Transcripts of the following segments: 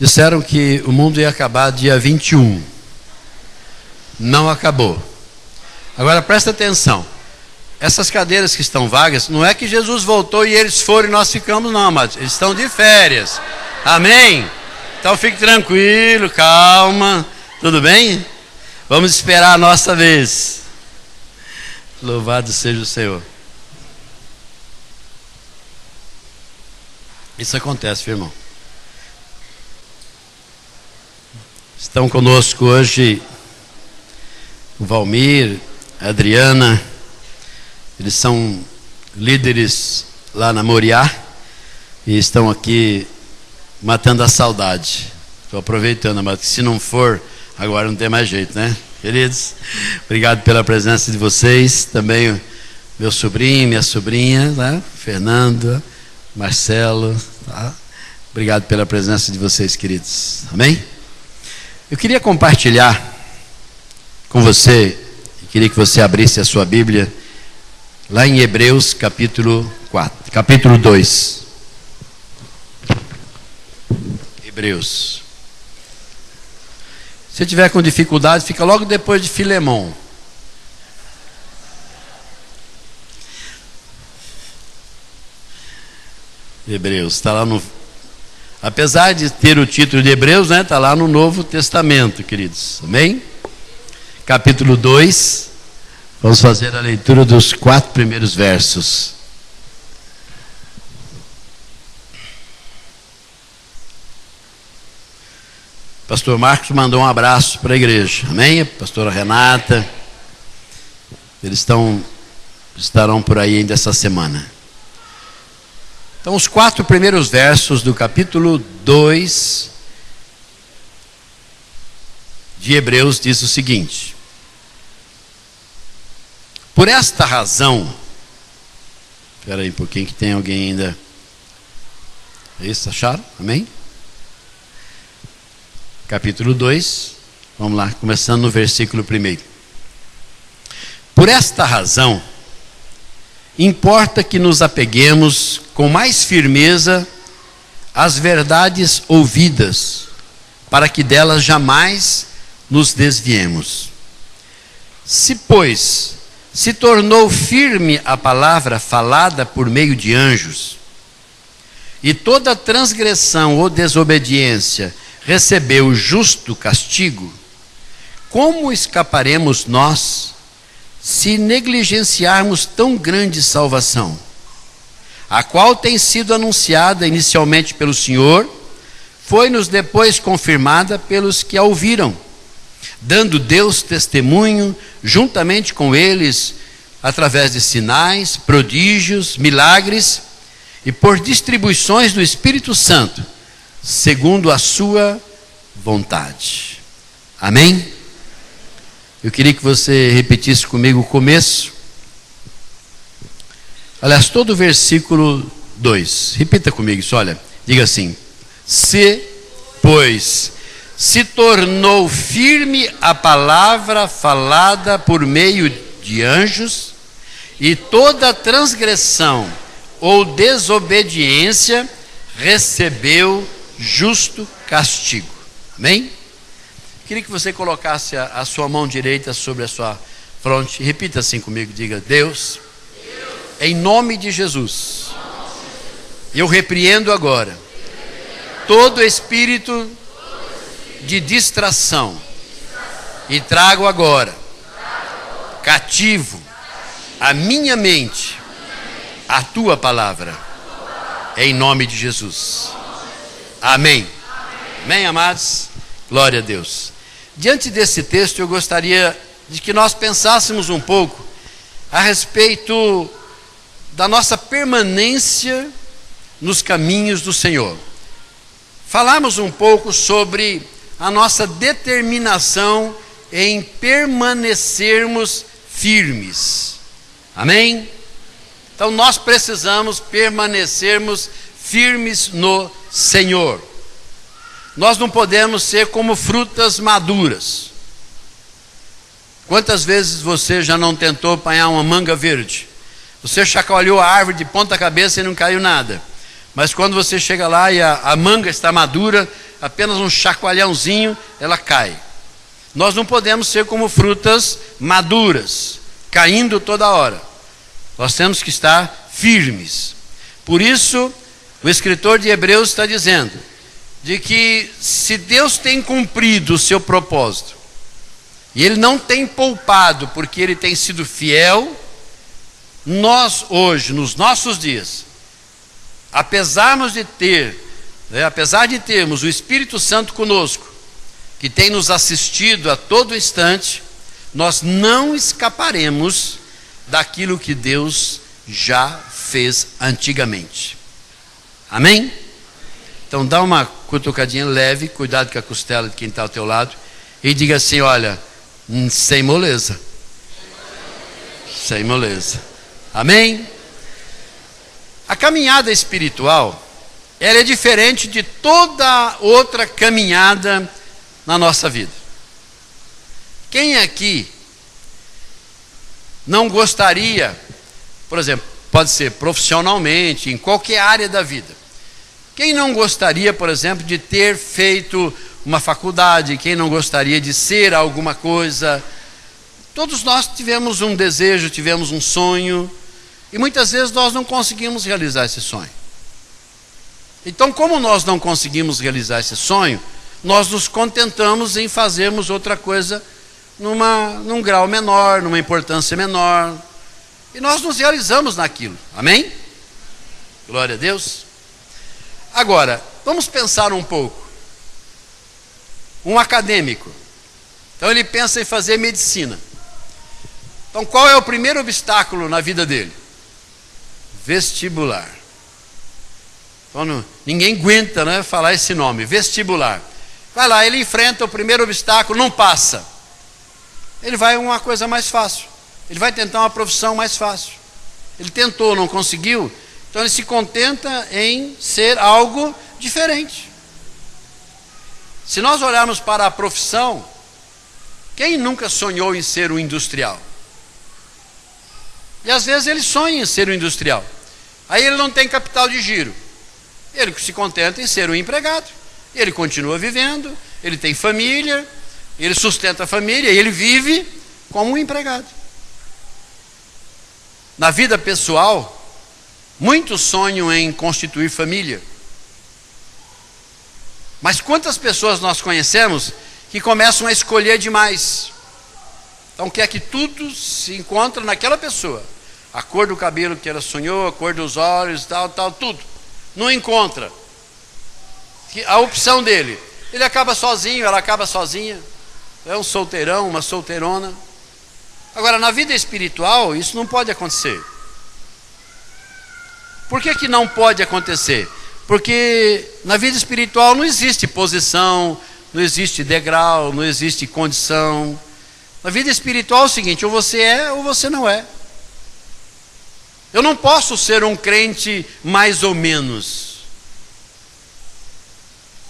Disseram que o mundo ia acabar dia 21. Não acabou. Agora presta atenção. Essas cadeiras que estão vagas, não é que Jesus voltou e eles foram e nós ficamos, não, amados. Eles estão de férias. Amém? Então fique tranquilo, calma. Tudo bem? Vamos esperar a nossa vez. Louvado seja o Senhor. Isso acontece, meu irmão. Estão conosco hoje o Valmir, a Adriana. Eles são líderes lá na Moriá e estão aqui matando a saudade. Estou aproveitando, mas se não for, agora não tem mais jeito, né? Queridos, obrigado pela presença de vocês. Também meu sobrinho, minha sobrinha, tá? Fernando, Marcelo, tá? Obrigado pela presença de vocês, queridos. Amém? Eu queria compartilhar com você, queria que você abrisse a sua Bíblia lá em Hebreus capítulo 2. Hebreus. Se tiver com dificuldade, fica logo depois de Filemon. Hebreus, está lá no... Apesar de ter o título de Hebreus, né, está lá no Novo Testamento, queridos. Amém? Capítulo 2. Vamos fazer a leitura dos 4 primeiros versos. Pastor Marcos mandou um abraço para a igreja. Amém? Pastora Renata. Eles estarão por aí ainda essa semana. Então, os 4 primeiros versos do capítulo 2 de Hebreus diz o seguinte: por esta razão, espera aí um pouquinho que tem alguém ainda. É isso, acharam? Amém? Capítulo 2, vamos lá, começando no versículo 1. Por esta razão, importa que nos apeguemos com mais firmeza às verdades ouvidas, para que delas jamais nos desviemos. Se, pois, se tornou firme a palavra falada por meio de anjos, e toda transgressão ou desobediência recebeu justo castigo, como escaparemos nós se negligenciarmos tão grande salvação, a qual tem sido anunciada inicialmente pelo Senhor, foi-nos depois confirmada pelos que a ouviram, dando Deus testemunho juntamente com eles, através de sinais, prodígios, milagres e por distribuições do Espírito Santo, segundo a sua vontade. Amém? Eu queria que você repetisse comigo o começo. Aliás, todo o versículo 2. Repita comigo isso, olha. Diga assim: se, pois, se tornou firme a palavra falada por meio de anjos, e toda transgressão ou desobediência recebeu justo castigo. Amém? Queria que você colocasse a sua mão direita sobre a sua fronte. Repita assim comigo, diga: Deus, em nome de Jesus, eu repreendo agora todo espírito de distração e trago agora cativo a minha mente a tua palavra, em nome de Jesus. Amém. Amém, amados? Glória a Deus. Diante desse texto, eu gostaria de que nós pensássemos um pouco a respeito da nossa permanência nos caminhos do Senhor. Falarmos um pouco sobre a nossa determinação em permanecermos firmes. Amém? Então nós precisamos permanecermos firmes no Senhor. Nós não podemos ser como frutas maduras. Quantas vezes você já não tentou apanhar uma manga verde? Você chacoalhou a árvore de ponta cabeça e não caiu nada. Mas quando você chega lá e a manga está madura, apenas um chacoalhãozinho, ela cai. Nós não podemos ser como frutas maduras, caindo toda hora. Nós temos que estar firmes. Por isso, o escritor de Hebreus está dizendo de que se Deus tem cumprido o seu propósito, e Ele não tem poupado, porque Ele tem sido fiel, nós hoje, nos nossos dias, apesar de termos o Espírito Santo conosco, que tem nos assistido a todo instante, nós não escaparemos daquilo que Deus já fez antigamente. Amém? Então dá uma cutucadinha leve, cuidado com a costela de quem está ao teu lado, e diga assim: olha, sem moleza. Sem moleza. Amém? A caminhada espiritual, ela é diferente de toda outra caminhada na nossa vida. Quem aqui não gostaria, por exemplo, pode ser profissionalmente, em qualquer área da vida, quem não gostaria, por exemplo, de ter feito uma faculdade? Quem não gostaria de ser alguma coisa? Todos nós tivemos um desejo, tivemos um sonho, e muitas vezes nós não conseguimos realizar esse sonho. Então, como nós não conseguimos realizar esse sonho, nós nos contentamos em fazermos outra coisa num grau menor, numa importância menor, e nós nos realizamos naquilo. Amém? Glória a Deus. Agora, vamos pensar um pouco. Um acadêmico, então ele pensa em fazer medicina. Então qual é o primeiro obstáculo na vida dele? Vestibular. Então, ninguém aguenta, né, falar esse nome, vestibular. Vai lá, ele enfrenta o primeiro obstáculo, não passa. Ele vai uma coisa mais fácil. Ele vai tentar uma profissão mais fácil. Ele tentou, não conseguiu, então ele se contenta em ser algo diferente. Se nós olharmos para a profissão, quem nunca sonhou em ser um industrial? E às vezes ele sonha em ser um industrial. Aí ele não tem capital de giro. Ele se contenta em ser um empregado. Ele continua vivendo, ele tem família, ele sustenta a família, e ele vive como um empregado. Na vida pessoal, muitos sonham em constituir família. Mas quantas pessoas nós conhecemos que começam a escolher demais? Então quer que tudo se encontre naquela pessoa. A cor do cabelo que ela sonhou, a cor dos olhos, tal, tudo. Não encontra. A opção dele. Ele acaba sozinho, ela acaba sozinha. É um solteirão, uma solteirona. Agora, na vida espiritual, isso não pode acontecer. Por que não pode acontecer? Porque na vida espiritual não existe posição, não existe degrau, não existe condição. Na vida espiritual é o seguinte: ou você é ou você não é. Eu não posso ser um crente mais ou menos.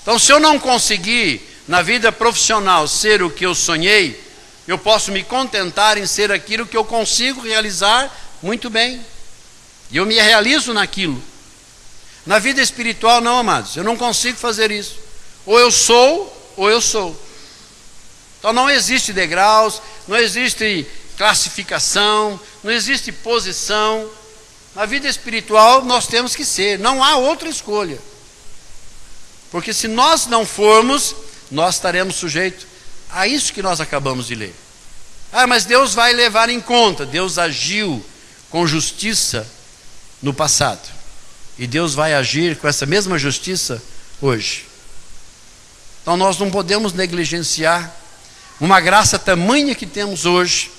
Então, se eu não conseguir na vida profissional ser o que eu sonhei, eu posso me contentar em ser aquilo que eu consigo realizar muito bem. E eu me realizo naquilo. Na vida espiritual não, amados, eu não consigo fazer isso. Ou eu sou, ou eu sou. Então não existe degraus, não existe classificação, não existe posição. Na vida espiritual nós temos que ser, não há outra escolha. Porque se nós não formos, nós estaremos sujeitos a isso que nós acabamos de ler. Ah, mas Deus vai levar em conta. Deus agiu com justiça no passado. E Deus vai agir com essa mesma justiça hoje. Então nós não podemos negligenciar uma graça tamanha que temos hoje,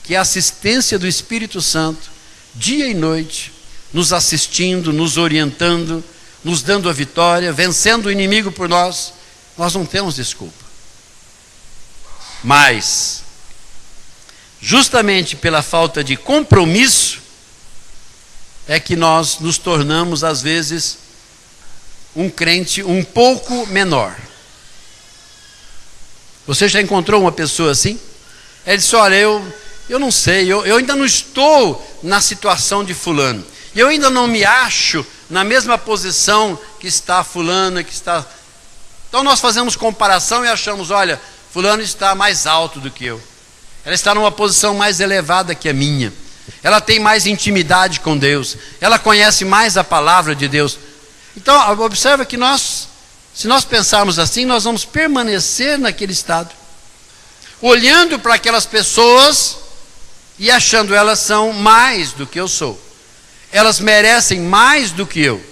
que é a assistência do Espírito Santo, dia e noite, nos assistindo, nos orientando, nos dando a vitória, vencendo o inimigo por nós. Nós não temos desculpa. Mas, justamente pela falta de compromisso, é que nós nos tornamos, às vezes, um crente um pouco menor. Você já encontrou uma pessoa assim? Ele disse: olha, eu não sei, eu ainda não estou na situação de fulano. E eu ainda não me acho na mesma posição que está fulana, que está... Então nós fazemos comparação e achamos, olha, fulano está mais alto do que eu. Ela está numa posição mais elevada que a minha. Ela tem mais intimidade com Deus. Ela conhece mais a palavra de Deus. Então, observa que se nós pensarmos assim, nós vamos permanecer naquele estado. Olhando para aquelas pessoas e achando elas são mais do que eu sou. Elas merecem mais do que eu.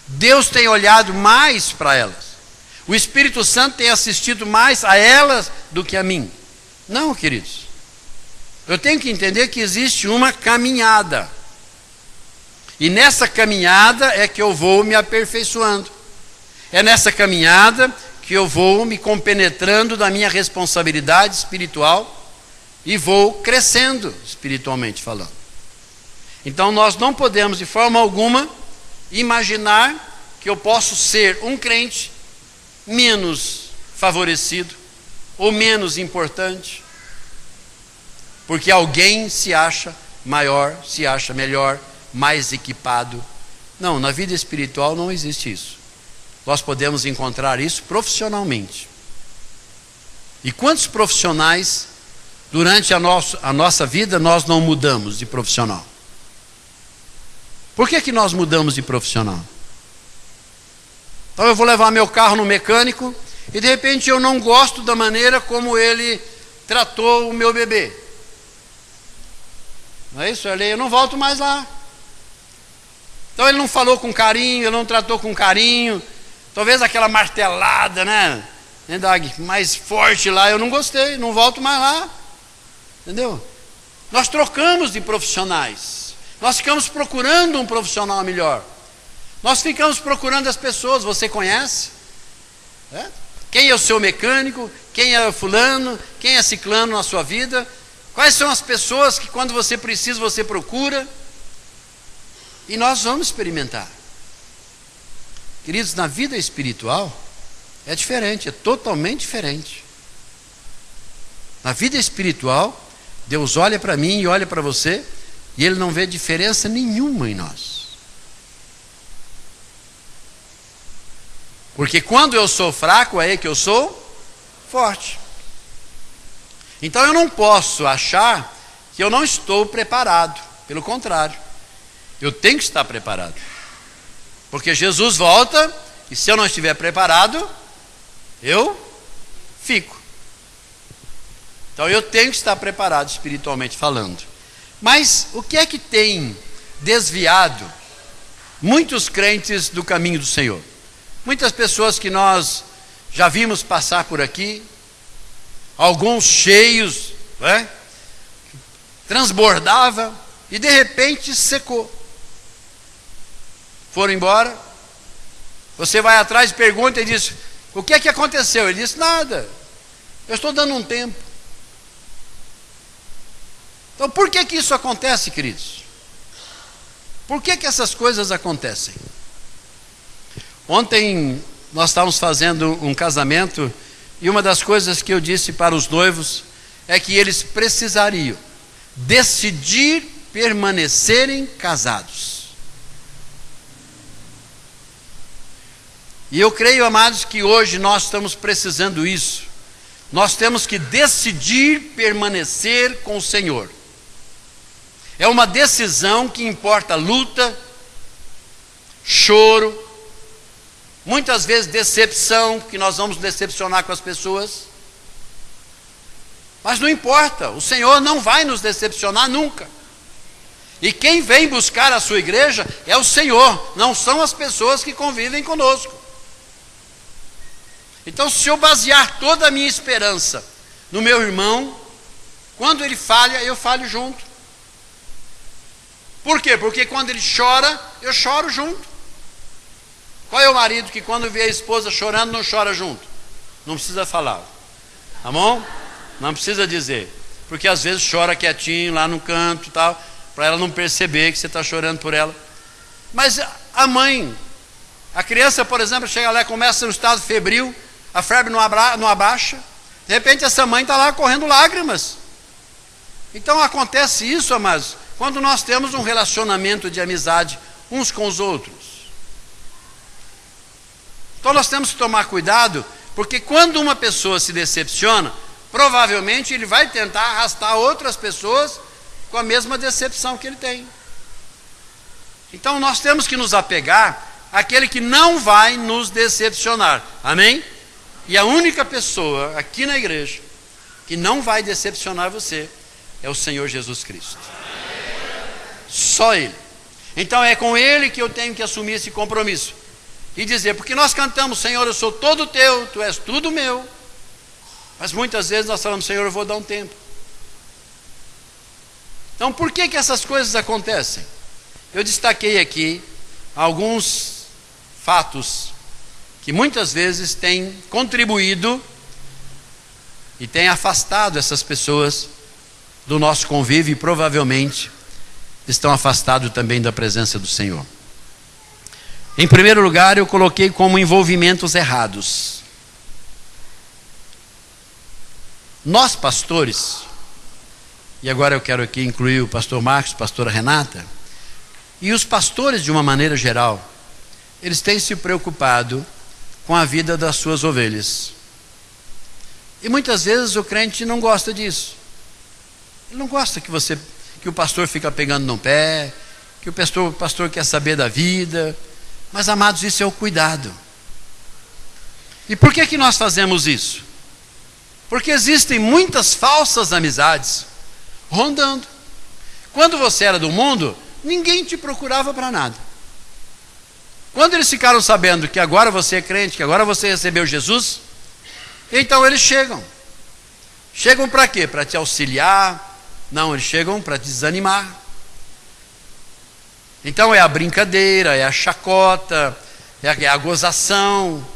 Deus tem olhado mais para elas. O Espírito Santo tem assistido mais a elas do que a mim. Não, queridos. Eu tenho que entender que existe uma caminhada. E nessa caminhada é que eu vou me aperfeiçoando. É nessa caminhada que eu vou me compenetrando da minha responsabilidade espiritual e vou crescendo espiritualmente falando. Então nós não podemos de forma alguma imaginar que eu posso ser um crente menos favorecido ou menos importante, porque alguém se acha maior, se acha melhor, mais equipado. Não, na vida espiritual não existe isso. Nós podemos encontrar isso profissionalmente. E quantos profissionais, durante a nossa vida, nós não mudamos de profissional? Por que nós mudamos de profissional? Então eu vou levar meu carro no mecânico e de repente eu não gosto da maneira como ele tratou o meu bebê. Não é isso? Eu não volto mais lá. Então ele não falou com carinho, ele não tratou com carinho. Talvez aquela martelada, né, Dag, mais forte lá, eu não gostei, não volto mais lá. Entendeu? Nós trocamos de profissionais. Nós ficamos procurando um profissional melhor. Nós ficamos procurando as pessoas, você conhece? Quem é o seu mecânico? Quem é o fulano? Quem é ciclano na sua vida? Quais são as pessoas que quando você precisa, você procura? E nós vamos experimentar. Queridos, na vida espiritual é diferente, é totalmente diferente. Na vida espiritual, Deus olha para mim e olha para você e Ele não vê diferença nenhuma em nós. Porque quando eu sou fraco, é aí que eu sou forte. Então eu não posso achar que eu não estou preparado. Pelo contrário, eu tenho que estar preparado. Porque Jesus volta e se eu não estiver preparado, eu fico. Então eu tenho que estar preparado espiritualmente falando. Mas o que é que tem desviado muitos crentes do caminho do Senhor? Muitas pessoas que nós já vimos passar por aqui, alguns cheios, né? Transbordava e de repente secou. Foram embora. Você vai atrás, pergunta e diz: o que é que aconteceu? Ele diz: nada, eu estou dando um tempo. Então por que isso acontece, queridos? Por que essas coisas acontecem? Ontem nós estávamos fazendo um casamento e uma das coisas que eu disse para os noivos é que eles precisariam decidir permanecerem casados. E eu creio, amados, que hoje nós estamos precisando isso. Nós temos que decidir permanecer com o Senhor. É uma decisão que importa luta, choro, muitas vezes decepção, que nós vamos decepcionar com as pessoas. Mas não importa, o Senhor não vai nos decepcionar nunca. E quem vem buscar a sua igreja é o Senhor, não são as pessoas que convivem conosco. Então, se eu basear toda a minha esperança no meu irmão, quando ele falha, eu falho junto. Por quê? Porque quando ele chora, eu choro junto. Qual é o marido que quando vê a esposa chorando, não chora junto? Não precisa falar, tá bom? Não precisa dizer, porque às vezes chora quietinho lá no canto e tal, para ela não perceber que você está chorando por ela. Mas a mãe, a criança, por exemplo, chega lá e começa no estado febril, a febre não abaixa, de repente essa mãe está lá correndo lágrimas. Então acontece isso, amados, quando nós temos um relacionamento de amizade uns com os outros. Então nós temos que tomar cuidado, porque quando uma pessoa se decepciona, provavelmente ele vai tentar arrastar outras pessoas com a mesma decepção que ele tem. Então nós temos que nos apegar àquele que não vai nos decepcionar. Amém? E a única pessoa aqui na igreja que não vai decepcionar você é o Senhor Jesus Cristo. Só Ele. Então é com Ele que eu tenho que assumir esse compromisso e dizer, porque nós cantamos, Senhor, eu sou todo teu, tu és tudo meu. Mas muitas vezes nós falamos, Senhor, eu vou dar um tempo. Então por que essas coisas acontecem? Eu destaquei aqui alguns fatos que muitas vezes têm contribuído e têm afastado essas pessoas do nosso convívio e provavelmente estão afastados também da presença do Senhor. Em primeiro lugar, eu coloquei como envolvimentos errados. Nós pastores, e agora eu quero aqui incluir o pastor Marcos, a pastora Renata, e os pastores de uma maneira geral, eles têm se preocupado com a vida das suas ovelhas. E muitas vezes o crente não gosta disso. Ele não gosta que o pastor fica pegando no pé, que o pastor quer saber da vida. Mas, amados, isso é o cuidado. E por que nós fazemos isso? Porque existem muitas falsas amizades rondando. Quando você era do mundo, ninguém te procurava para nada. Quando eles ficaram sabendo que agora você é crente, que agora você recebeu Jesus, então eles chegam. Chegam para quê? Para te auxiliar? Não, eles chegam para te desanimar. Então é a brincadeira, é a chacota, é a gozação.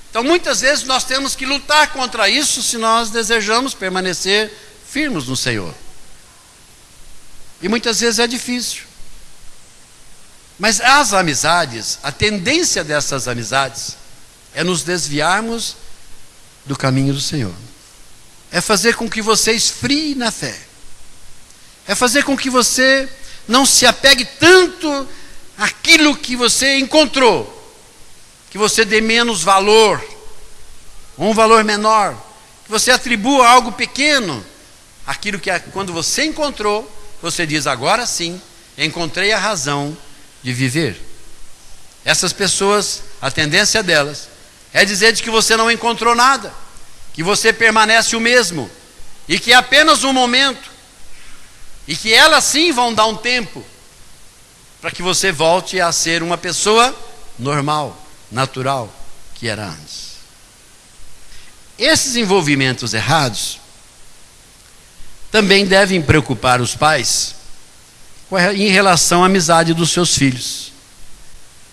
Então muitas vezes nós temos que lutar contra isso se nós desejamos permanecer firmes no Senhor. E muitas vezes é difícil. Mas as amizades, a tendência dessas amizades é nos desviarmos do caminho do Senhor. É fazer com que você esfrie na fé. É fazer com que você não se apegue tanto àquilo que você encontrou. Que você dê menos valor, ou um valor menor. Que você atribua algo pequeno àquilo que quando você encontrou, você diz, agora sim, encontrei a razão de viver. Essas pessoas, a tendência delas é dizer de que você não encontrou nada, que você permanece o mesmo, e que é apenas um momento, e que elas sim vão dar um tempo, para que você volte a ser uma pessoa normal, natural, que era antes. Esses envolvimentos errados também devem preocupar os pais em relação à amizade dos seus filhos.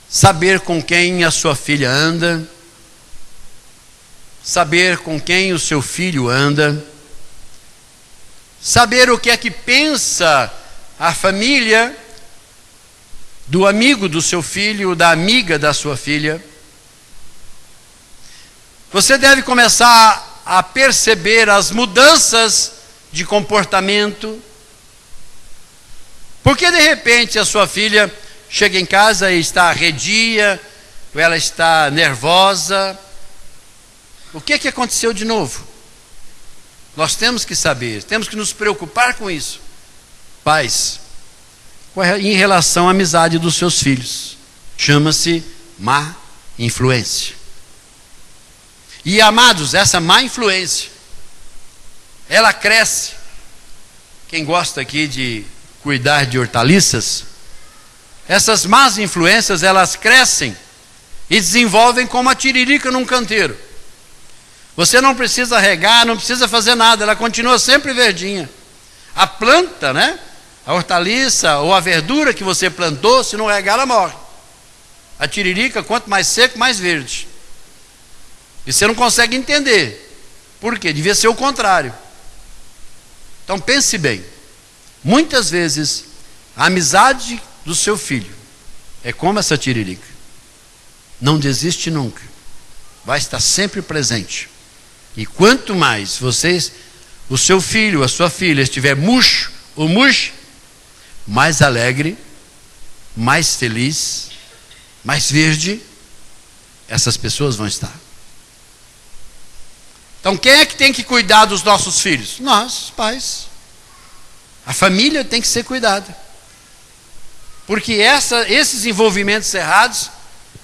Saber com quem a sua filha anda, saber com quem o seu filho anda, saber o que é que pensa a família do amigo do seu filho, da amiga da sua filha. Você deve começar a perceber as mudanças de comportamento. Porque de repente a sua filha chega em casa e está arredia, ou ela está nervosa. O que aconteceu de novo? Nós temos que saber, temos que nos preocupar com isso. Pais, em relação à amizade dos seus filhos, chama-se má influência. E amados, essa má influência, ela cresce. Quem gosta aqui de cuidar de hortaliças, essas más influências, elas crescem e desenvolvem como a tiririca num canteiro. Você não precisa regar, não precisa fazer nada, ela continua sempre verdinha. A planta, né? A hortaliça ou a verdura que você plantou, se não regar, ela morre. A tiririca, quanto mais seco, mais verde. E você não consegue entender. Por quê? Devia ser o contrário. Então pense bem. Muitas vezes, a amizade do seu filho é como essa tiririca. Não desiste nunca. Vai estar sempre presente. E quanto mais o seu filho, a sua filha estiver murcho ou murcha, mais alegre, mais feliz, mais verde essas pessoas vão estar. Então quem é que tem que cuidar dos nossos filhos? Nós, pais. A família tem que ser cuidada. Porque esses envolvimentos errados,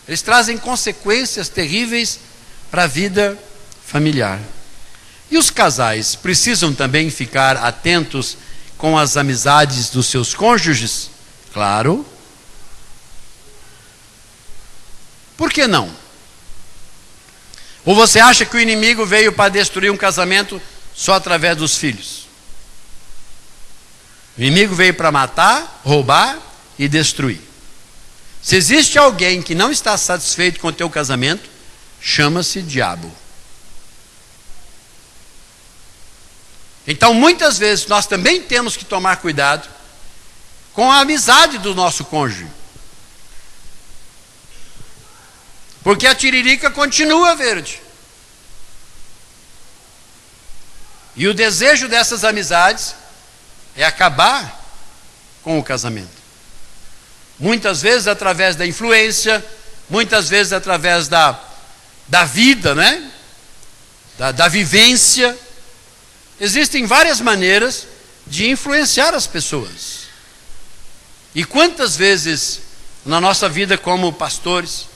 eles trazem consequências terríveis para a vida familiar. E os casais precisam também ficar atentos com as amizades dos seus cônjuges? Claro. Por que não? Ou você acha que o inimigo veio para destruir um casamento só através dos filhos? O inimigo veio para matar, roubar e destruir. Se existe alguém que não está satisfeito com o teu casamento, chama-se diabo. Então, muitas vezes, nós também temos que tomar cuidado com a amizade do nosso cônjuge. Porque a tiririca continua verde. E o desejo dessas amizades é acabar com o casamento. Muitas vezes através da influência, muitas vezes através da vida, né? Da vivência. Existem várias maneiras de influenciar as pessoas. E quantas vezes na nossa vida como pastores,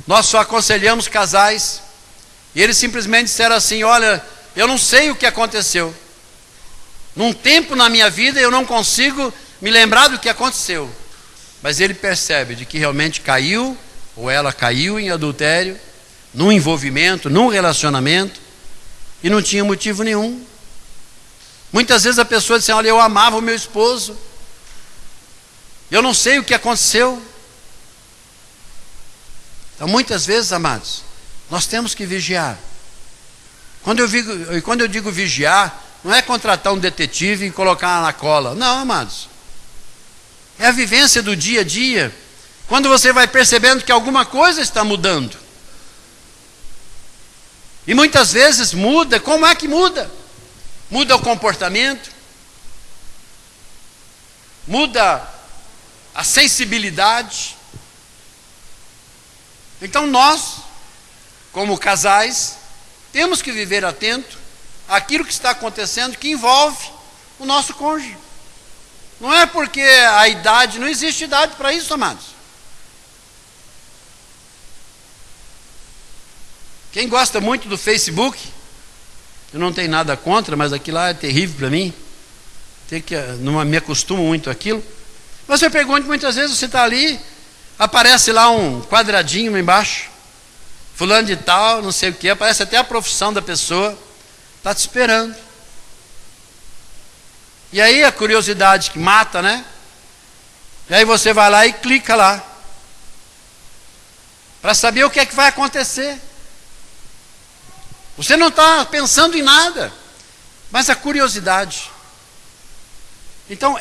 nós só aconselhamos casais e eles simplesmente disseram assim: olha, eu não sei o que aconteceu. Num tempo na minha vida eu não consigo me lembrar do que aconteceu. Mas ele percebe de que realmente caiu, ou ela caiu em adultério, num envolvimento, num relacionamento, e não tinha motivo nenhum. Muitas vezes a pessoa diz assim: olha, eu amava o meu esposo, eu não sei o que aconteceu. Então muitas vezes, amados, nós temos que vigiar. Quando eu digo vigiar, não é contratar um detetive e colocar na cola. Não, amados. É a vivência do dia a dia. Quando você vai percebendo que alguma coisa está mudando. E muitas vezes muda. Como é que muda? Muda o comportamento. Muda a sensibilidade. Então nós, como casais, temos que viver atento àquilo que está acontecendo que envolve o nosso cônjuge. Não é porque a idade, não existe idade para isso, amados. Quem gosta muito do Facebook, eu não tenho nada contra, mas aquilo lá é terrível para mim. Não me acostumo muito àquilo. Mas eu pergunto, muitas vezes você está ali, aparece lá um quadradinho embaixo, fulano de tal, não sei o que, aparece até a profissão da pessoa, está te esperando. E aí a curiosidade que mata, né? E aí você vai lá e clica lá, para saber o que é que vai acontecer. Você não está pensando em nada, mas a curiosidade. Então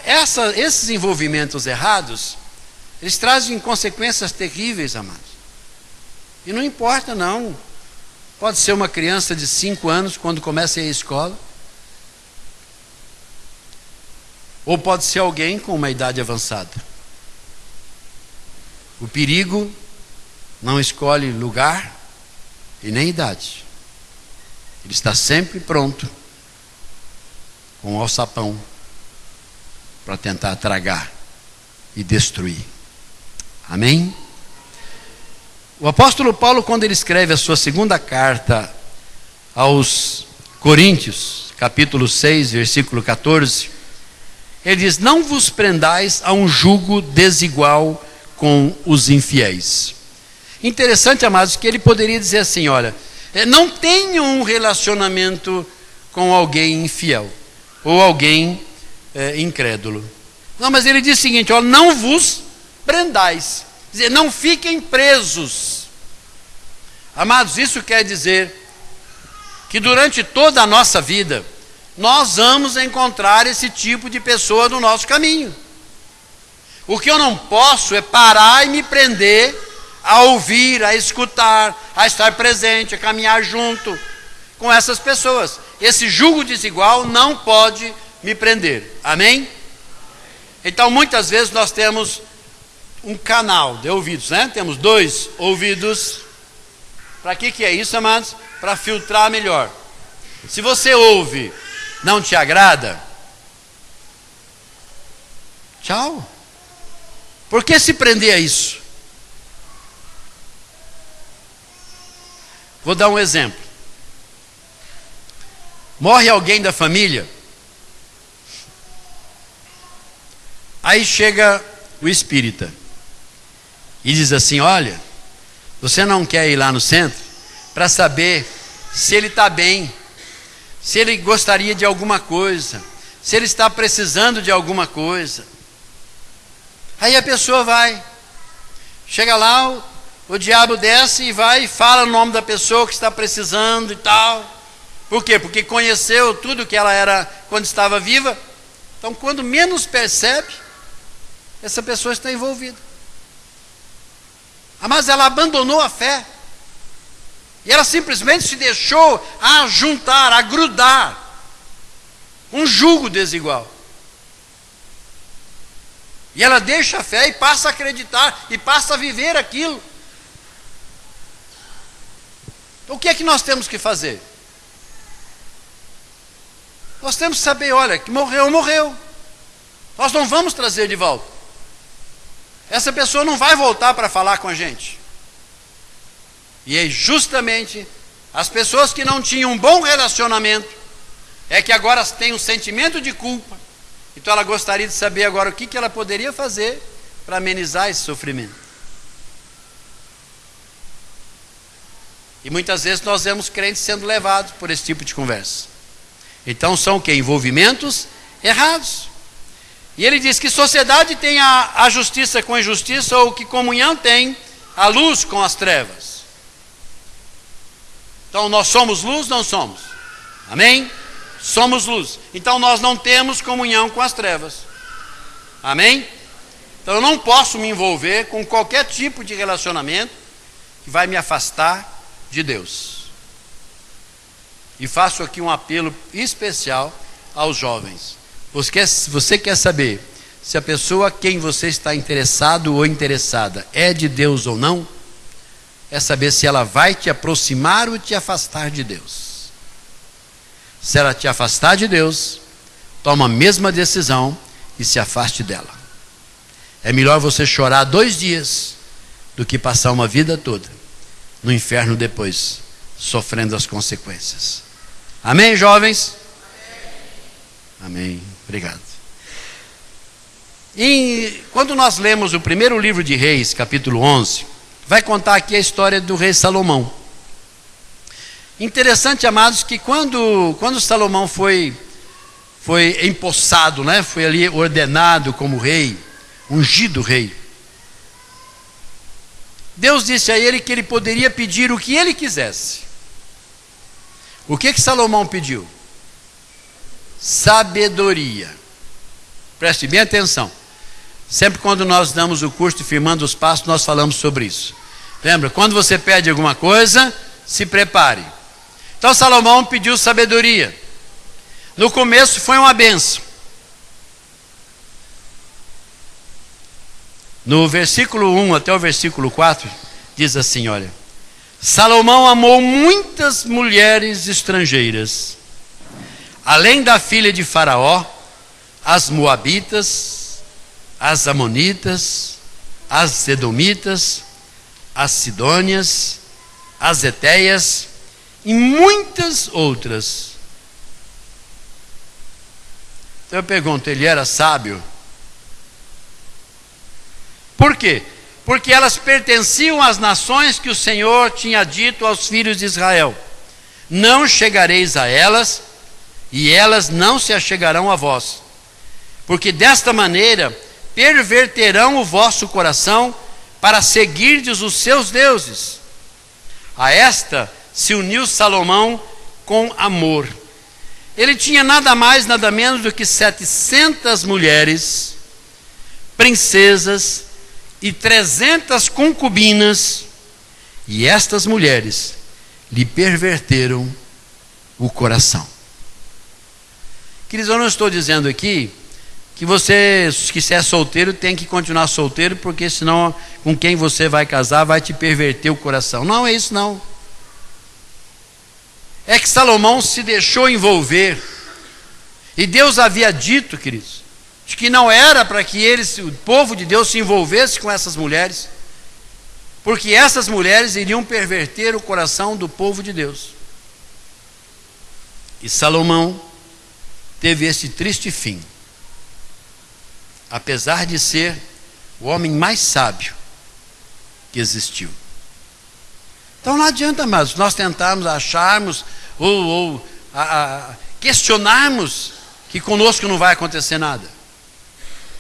esses envolvimentos errados, eles trazem consequências terríveis, amados. E não importa não. Pode ser uma criança de 5 anos quando começa a ir à escola. Ou pode ser alguém com uma idade avançada. O perigo não escolhe lugar e nem idade. Ele está sempre pronto, com o alçapão, para tentar tragar e destruir. Amém? O apóstolo Paulo, quando ele escreve a sua segunda carta aos Coríntios, capítulo 6, versículo 14, ele diz: não vos prendais a um jugo desigual com os infiéis. Interessante, amados, que ele poderia dizer assim: olha, não tenham um relacionamento com alguém infiel, ou alguém incrédulo. Não, mas ele diz o seguinte: olha, não vos prendais. Quer dizer, não fiquem presos. Amados, isso quer dizer que durante toda a nossa vida, nós vamos encontrar esse tipo de pessoa no nosso caminho. O que eu não posso é parar e me prender a ouvir, a escutar, a estar presente, a caminhar junto com essas pessoas. Esse jugo desigual não pode me prender. Amém? Então muitas vezes nós temos um canal de ouvidos, né? Temos 2 ouvidos Para que é isso, amados? Para filtrar melhor. Se você ouve, não te agrada, tchau. Por que se prender a isso? Vou dar um exemplo. Morre alguém da família, aí chega o espírita e diz assim: olha, você não quer ir lá no centro para saber se ele está bem, se ele gostaria de alguma coisa, se ele está precisando de alguma coisa. Aí a pessoa vai, chega lá, o diabo desce e vai e fala o nome da pessoa que está precisando e tal. Por quê? Porque conheceu tudo que ela era quando estava viva. Então, quando menos percebe, essa pessoa está envolvida. Mas ela abandonou a fé. E ela simplesmente se deixou ajuntar, agrudar um jugo desigual. E ela deixa a fé e passa a acreditar e passa a viver aquilo. Então, o que é que nós temos que fazer? Nós temos que saber, olha, que morreu, morreu. Nós não vamos trazer de volta. Essa pessoa não vai voltar para falar com a gente. E é justamente as pessoas que não tinham um bom relacionamento, é que agora têm um sentimento de culpa. Então ela gostaria de saber agora o que ela poderia fazer para amenizar esse sofrimento. E muitas vezes nós vemos crentes sendo levados por esse tipo de conversa. Então são o quê? Envolvimentos errados. E ele diz que sociedade tem a justiça com a injustiça, ou que comunhão tem a luz com as trevas. Então nós somos luz, não somos? Amém? Somos luz. Então nós não temos comunhão com as trevas. Amém? Então eu não posso me envolver com qualquer tipo de relacionamento que vai me afastar de Deus. E faço aqui um apelo especial aos jovens. Você quer saber se a pessoa a quem você está interessado ou interessada é de Deus ou não? É saber se ela vai te aproximar ou te afastar de Deus. Se ela te afastar de Deus, toma a mesma decisão e se afaste dela. É melhor você chorar 2 dias do que passar uma vida toda no inferno depois, sofrendo as consequências. Amém, jovens? Amém. Obrigado. E quando nós lemos o primeiro livro de Reis, capítulo 11, vai contar aqui a história do rei Salomão. Interessante, amados, que quando Salomão foi empossado, né? Foi ali ordenado como rei, ungido rei, Deus disse a ele que ele poderia pedir o que ele quisesse. O que Salomão pediu? Sabedoria. Preste bem atenção. Sempre quando nós damos o curso de Firmando os Passos, nós falamos sobre isso. Lembra? Quando você pede alguma coisa, se prepare. Então Salomão pediu sabedoria. No começo foi uma bênção. No versículo 1 até o versículo 4, diz assim, olha: Salomão amou muitas mulheres estrangeiras, além da filha de Faraó, as Moabitas, as Amonitas, as Edomitas, as Sidônias, as Etéias e muitas outras. Então eu pergunto, ele era sábio? Por quê? Porque elas pertenciam às nações que o Senhor tinha dito aos filhos de Israel: não chegareis a elas, e elas não se achegarão a vós, porque desta maneira perverterão o vosso coração para seguirdes os seus deuses. A esta se uniu Salomão com amor. Ele tinha nada mais, nada menos do que 700 mulheres, princesas e 300 concubinas, e estas mulheres lhe perverteram o coração. Queridos, eu não estou dizendo aqui que você, se é solteiro, tem que continuar solteiro, porque senão com quem você vai casar vai te perverter o coração. Não é isso não. é que Salomão se deixou envolver. E Deus havia dito, queridos, de que não era para que o povo de Deus se envolvesse com essas mulheres, porque essas mulheres iriam perverter o coração do povo de Deus. E Salomão teve esse triste fim, apesar de ser o homem mais sábio que existiu. Então não adianta mais nós tentarmos acharmos ou questionarmos que conosco não vai acontecer nada,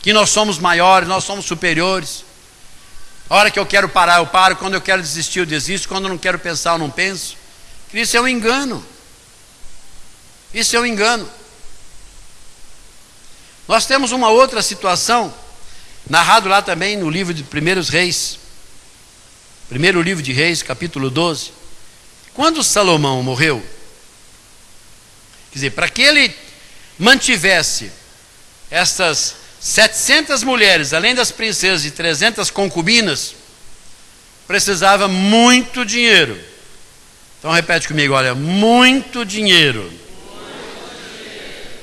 que nós somos maiores, nós somos superiores. A hora que eu quero parar, eu paro. Quando eu quero desistir, eu desisto. Quando eu não quero pensar, eu não penso. Isso é um engano. Isso é um engano. Nós temos uma outra situação, narrado lá também no livro de Primeiros Reis, primeiro livro de Reis, capítulo 12. Quando Salomão morreu, quer dizer, para que ele mantivesse essas 700 mulheres, além das princesas e 300 concubinas, precisava muito dinheiro. Então repete comigo, olha, muito dinheiro.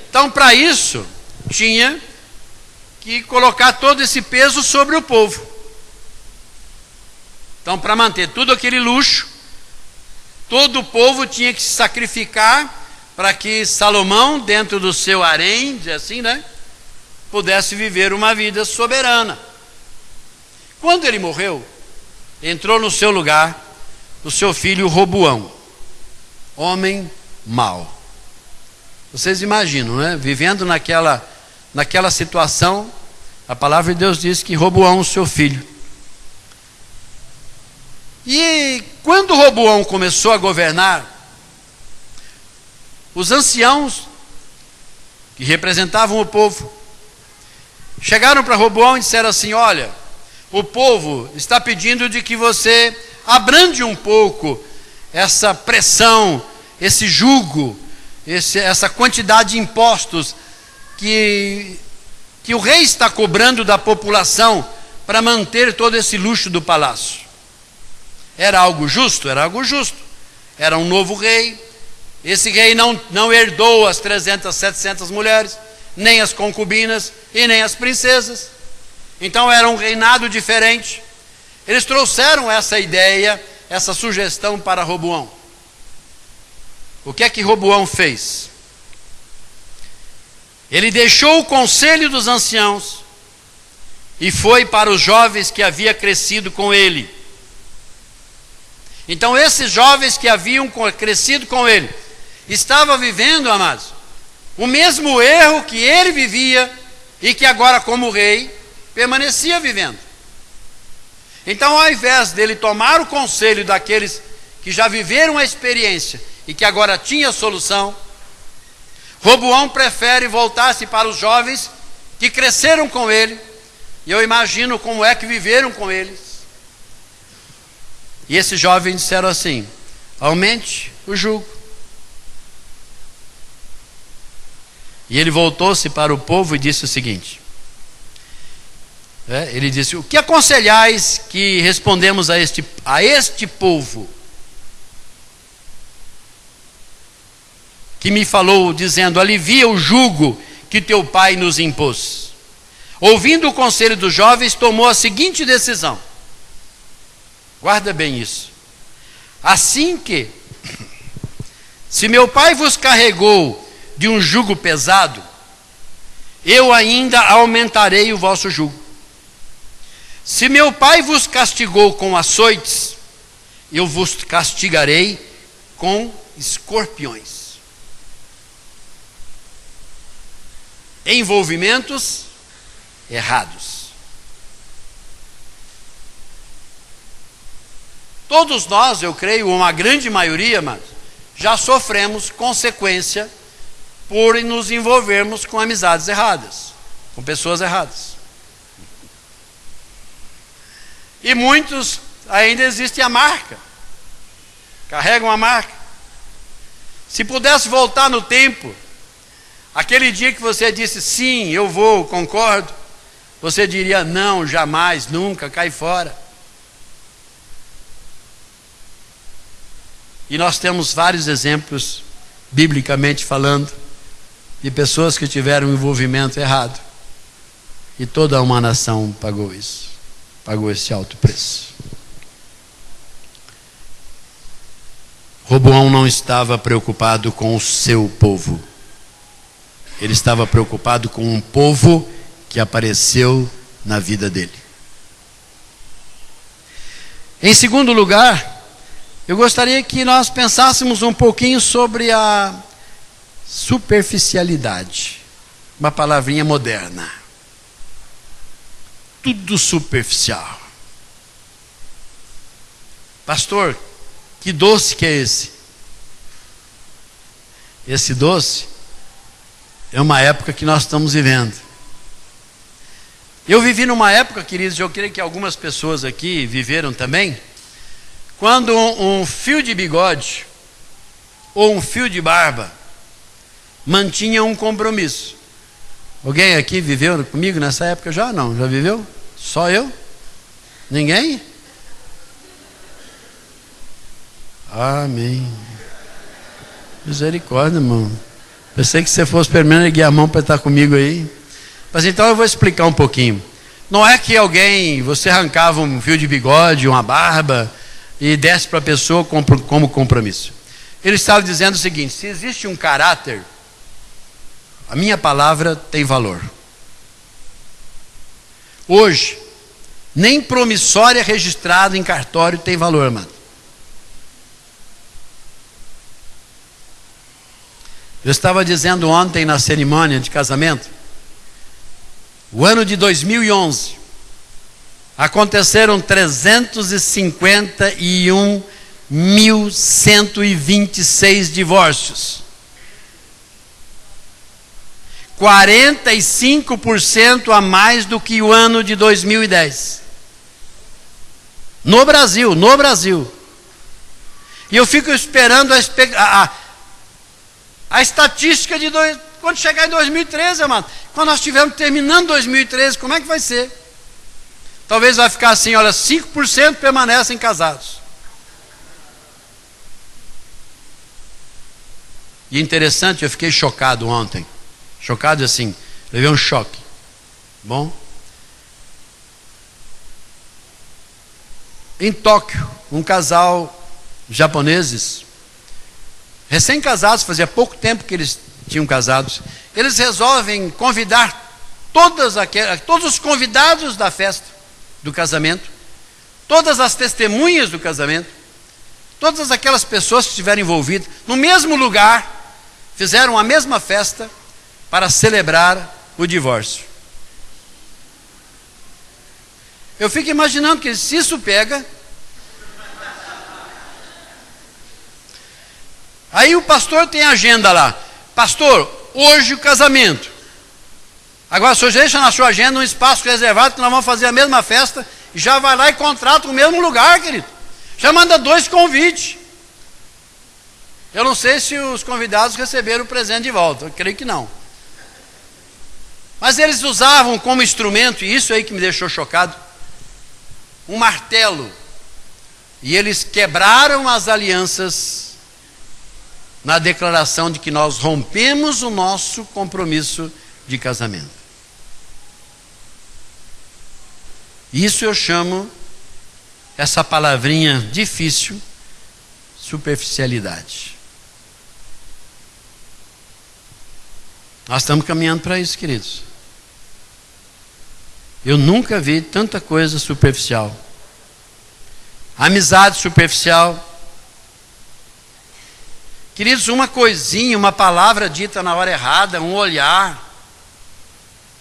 Então para isso, tinha que colocar todo esse peso sobre o povo. Então para manter tudo aquele luxo, todo o povo tinha que se sacrificar para que Salomão, dentro do seu harém, diz assim, né, pudesse viver uma vida soberana. Quando ele morreu, entrou no seu lugar o seu filho Roboão, homem mau. Vocês imaginam, né? Vivendo naquela situação, a palavra de Deus diz que Roboão, o seu filho. E quando Roboão começou a governar, os anciãos que representavam o povo chegaram para Roboão e disseram assim: olha, o povo está pedindo de que você abrande um pouco essa pressão, esse jugo, essa quantidade de impostos que o rei está cobrando da população para manter todo esse luxo do palácio. Era algo justo? Era algo justo. Era um novo rei. Esse rei não herdou as 300, 700 mulheres, nem as concubinas e nem as princesas. Então era um reinado diferente. Eles trouxeram essa ideia, essa sugestão para Roboão. O que é que Roboão fez? Ele deixou o conselho dos anciãos e foi para os jovens que havia crescido com ele. Então esses jovens que haviam crescido com ele estavam vivendo, amados, o mesmo erro que ele vivia e que agora, como rei, permanecia vivendo. Então, ao invés dele tomar o conselho daqueles que já viveram a experiência e que agora tinha a solução, Roboão prefere voltar-se para os jovens que cresceram com ele, e eu imagino como é que viveram com eles. E esses jovens disseram assim: aumente o jugo. E ele voltou-se para o povo e disse o seguinte, ele disse: o que aconselhais que respondemos a este povo que me falou dizendo: alivia o jugo que teu pai nos impôs? Ouvindo o conselho dos jovens, tomou a seguinte decisão. Guarda bem isso. Assim que, se meu pai vos carregou de um jugo pesado, eu ainda aumentarei o vosso jugo. Se meu pai vos castigou com açoites, eu vos castigarei com escorpiões. Envolvimentos errados. Todos nós, eu creio, uma grande maioria, mas já sofremos consequência por nos envolvermos com amizades erradas, com pessoas erradas. E muitos ainda existem a marca, carregam a marca. Se pudesse voltar no tempo, aquele dia que você disse sim, eu vou, concordo, você diria não, jamais, nunca, cai fora. E nós temos vários exemplos, biblicamente falando, de pessoas que tiveram um envolvimento errado. E toda uma nação pagou isso. Pagou esse alto preço. Roboão não estava preocupado com o seu povo. Ele estava preocupado com um povo que apareceu na vida dele. Em segundo lugar, eu gostaria que nós pensássemos um pouquinho sobre a superficialidade. Uma palavrinha moderna. Tudo superficial. Pastor, que doce que é esse? Esse doce é uma época que nós estamos vivendo. Eu vivi numa época, queridos, eu creio que algumas pessoas aqui viveram também, quando um fio de bigode ou um fio de barba mantinha um compromisso. Alguém aqui viveu comigo nessa época já? Não, já viveu? Só eu? Ninguém? Amém. Misericórdia, irmão. Pensei que você fosse pelo menos erguer a mão para estar comigo aí. Mas então eu vou explicar um pouquinho. Não é que você arrancava um fio de bigode, uma barba, e desse para a pessoa como compromisso. Ele estava dizendo o seguinte: se existe um caráter, a minha palavra tem valor. Hoje, nem promissória registrada em cartório tem valor, mano. Eu estava dizendo ontem na cerimônia de casamento, o ano de 2011, aconteceram 351.126 divórcios. 45% a mais do que o ano de 2010. No Brasil. E eu fico esperando a estatística de quando chegar em 2013, amado. Quando nós estivermos terminando 2013, como é que vai ser? Talvez vai ficar assim, olha, 5% permanecem casados. E interessante, eu fiquei chocado ontem. Chocado assim, levei um choque. Bom? Em Tóquio, um casal japoneses, recém-casados, fazia pouco tempo que eles tinham casados, eles resolvem convidar todos os convidados da festa do casamento, todas as testemunhas do casamento, todas aquelas pessoas que estiveram envolvidas, no mesmo lugar, fizeram a mesma festa para celebrar o divórcio. Eu fico imaginando que se isso pega, aí o pastor tem agenda lá. Pastor, hoje o casamento. Agora o senhor deixa na sua agenda um espaço reservado que nós vamos fazer a mesma festa e já vai lá e contrata o mesmo lugar, querido. Já manda 2 convites. Eu não sei se os convidados receberam o presente de volta, eu creio que não. Mas eles usavam como instrumento, e isso aí que me deixou chocado, um martelo. E eles quebraram as alianças na declaração de que nós rompemos o nosso compromisso de casamento. Isso eu chamo, essa palavrinha difícil, superficialidade. Nós estamos caminhando para isso, queridos. Eu nunca vi tanta coisa superficial. Amizade superficial. Queridos, uma coisinha, uma palavra dita na hora errada, um olhar.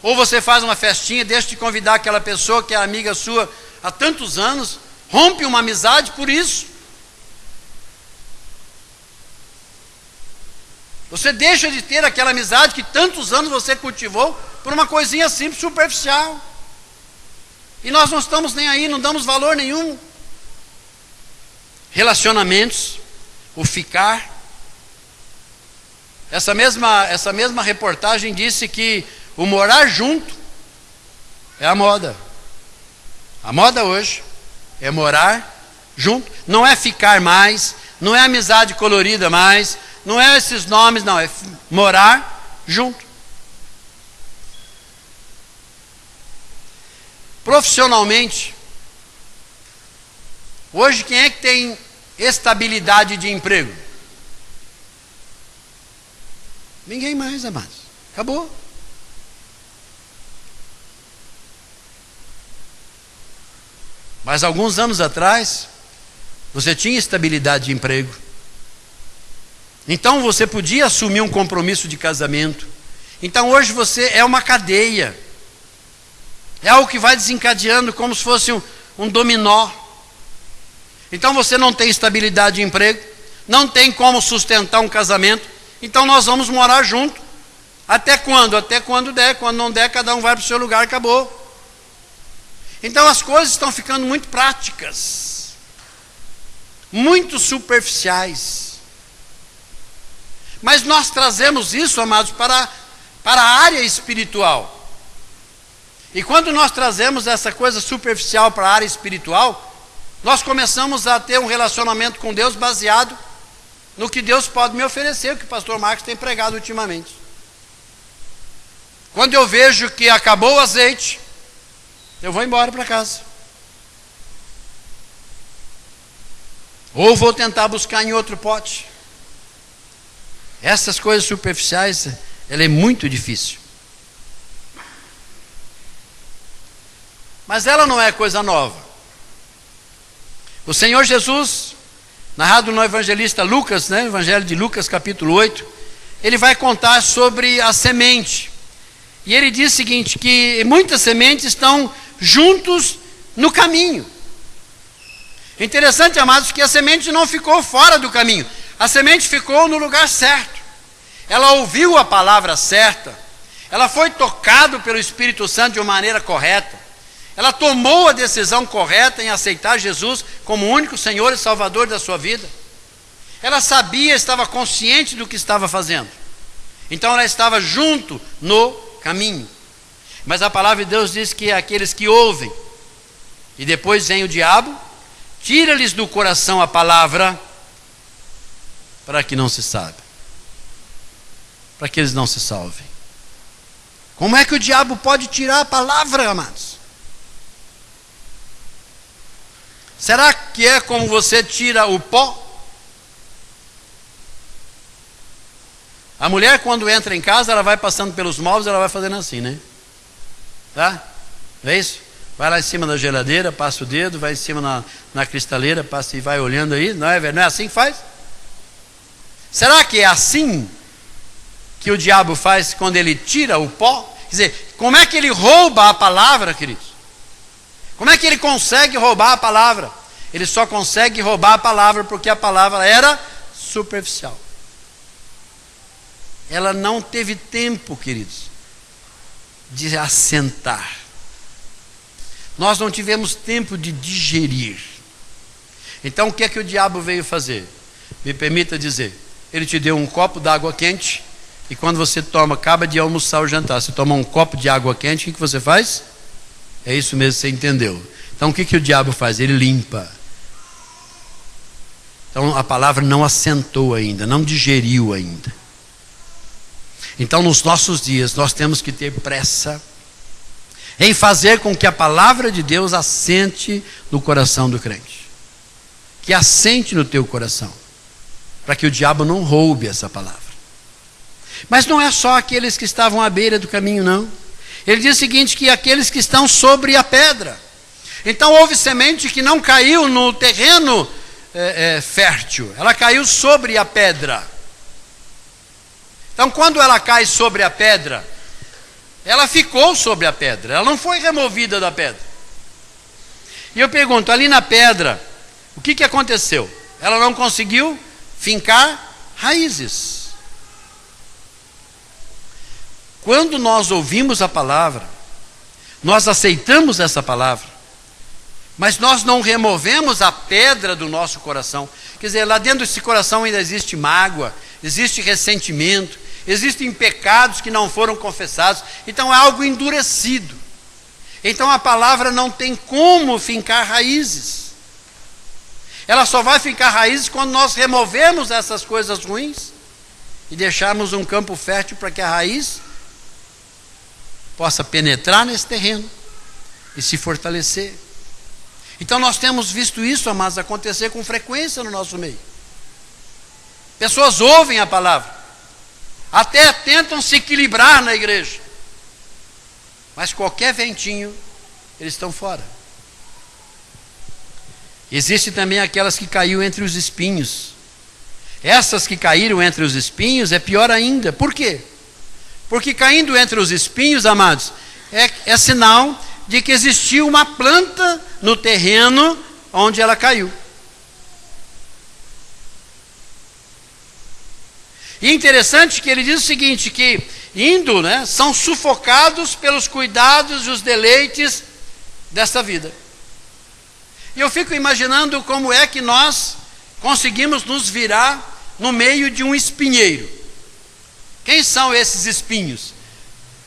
Ou você faz uma festinha, deixa de convidar aquela pessoa que é amiga sua há tantos anos, rompe uma amizade por isso. Você deixa de ter aquela amizade que tantos anos você cultivou por uma coisinha simples, superficial. E nós não estamos nem aí, não damos valor nenhum. Relacionamentos, o ficar. Essa mesma reportagem disse que o morar junto é a moda. A moda hoje é morar junto, não é ficar mais, Não é amizade colorida mais, não é esses nomes, não, é morar junto. Profissionalmente, hoje quem é que tem estabilidade de emprego? Ninguém mais, amados. Acabou. Mas alguns anos atrás, você tinha estabilidade de emprego. Então você podia assumir um compromisso de casamento. Então hoje você é uma cadeia. É algo que vai desencadeando como se fosse um dominó. Então você não tem estabilidade de emprego, não tem como sustentar um casamento, então nós vamos morar junto. Até quando? Até quando der. Quando não der, cada um vai para o seu lugar, acabou. Então as coisas estão ficando muito práticas, muito superficiais. Mas nós trazemos isso, amados, para a área espiritual. E quando nós trazemos essa coisa superficial para a área espiritual, nós começamos a ter um relacionamento com Deus baseado no que Deus pode me oferecer, o que o pastor Marcos tem pregado ultimamente. Quando eu vejo que acabou o azeite, eu vou embora para casa. Ou vou tentar buscar em outro pote. Essas coisas superficiais, ela é muito difícil. Mas ela não é coisa nova. O Senhor Jesus, narrado no evangelista Lucas, né, Evangelho de Lucas, capítulo 8, ele vai contar sobre a semente. E ele diz o seguinte, que muitas sementes estão juntos no caminho. Interessante, amados, que a semente não ficou fora do caminho. A semente ficou no lugar certo. Ela ouviu a palavra certa. Ela foi tocada pelo Espírito Santo de uma maneira correta. Ela tomou a decisão correta em aceitar Jesus como o único Senhor e Salvador da sua vida. Ela sabia, estava consciente do que estava fazendo. Então ela estava junto no caminho. Mas a palavra de Deus diz que aqueles que ouvem, e depois vem o diabo, tira-lhes do coração a palavra, para que não se saiba. Para que eles não se salvem. Como é que o diabo pode tirar a palavra, amados? Será que é como você tira o pó? A mulher, quando entra em casa, ela vai passando pelos móveis, ela vai fazendo assim, né? Tá? É isso? Vai lá em cima da geladeira, passa o dedo, vai em cima na cristaleira, passa e vai olhando aí. Não é assim que faz? Será que é assim que o diabo faz quando ele tira o pó? Quer dizer, como é que ele rouba a palavra, queridos? Como é que ele consegue roubar a palavra? Ele só consegue roubar a palavra porque a palavra era superficial. Ela não teve tempo, queridos, de assentar. Nós não tivemos tempo de digerir. Então o que é que o diabo veio fazer? Me permita dizer, ele te deu um copo d'água quente, e quando você acaba de almoçar ou jantar, você toma um copo de água quente, o que você faz? É isso mesmo, você entendeu. Então o que o diabo faz? Ele limpa. Então a palavra não assentou ainda, não digeriu ainda. Então nos nossos dias nós temos que ter pressa em fazer com que a palavra de Deus assente no coração do crente. Que assente no teu coração, para que o diabo não roube essa palavra. Mas não é só aqueles que estavam à beira do caminho, não. Ele diz o seguinte, que aqueles que estão sobre a pedra. Então houve semente que não caiu no terreno fértil, ela caiu sobre a pedra. Então quando ela cai sobre a pedra, ela ficou sobre a pedra, ela não foi removida da pedra. E eu pergunto, ali na pedra, o que aconteceu? Ela não conseguiu fincar raízes. Quando nós ouvimos a palavra, nós aceitamos essa palavra, mas nós não removemos a pedra do nosso coração. Quer dizer, lá dentro desse coração ainda existe mágoa, existe ressentimento, existem pecados que não foram confessados, então é algo endurecido. Então a palavra não tem como fincar raízes. Ela só vai ficar raízes quando nós removemos essas coisas ruins e deixarmos um campo fértil para que a raiz possa penetrar nesse terreno e se fortalecer. Então nós temos visto isso, amados, acontecer com frequência no nosso meio. Pessoas ouvem a palavra, até tentam se equilibrar na igreja, mas qualquer ventinho, eles estão fora. Existe também aquelas que caíram entre os espinhos. Essas que caíram entre os espinhos é pior ainda. Por quê? Porque caindo entre os espinhos, amados, é sinal de que existiu uma planta no terreno onde ela caiu. E é interessante que ele diz o seguinte, que indo, são sufocados pelos cuidados e os deleites desta vida. E eu fico imaginando como é que nós conseguimos nos virar no meio de um espinheiro. Quem são esses espinhos?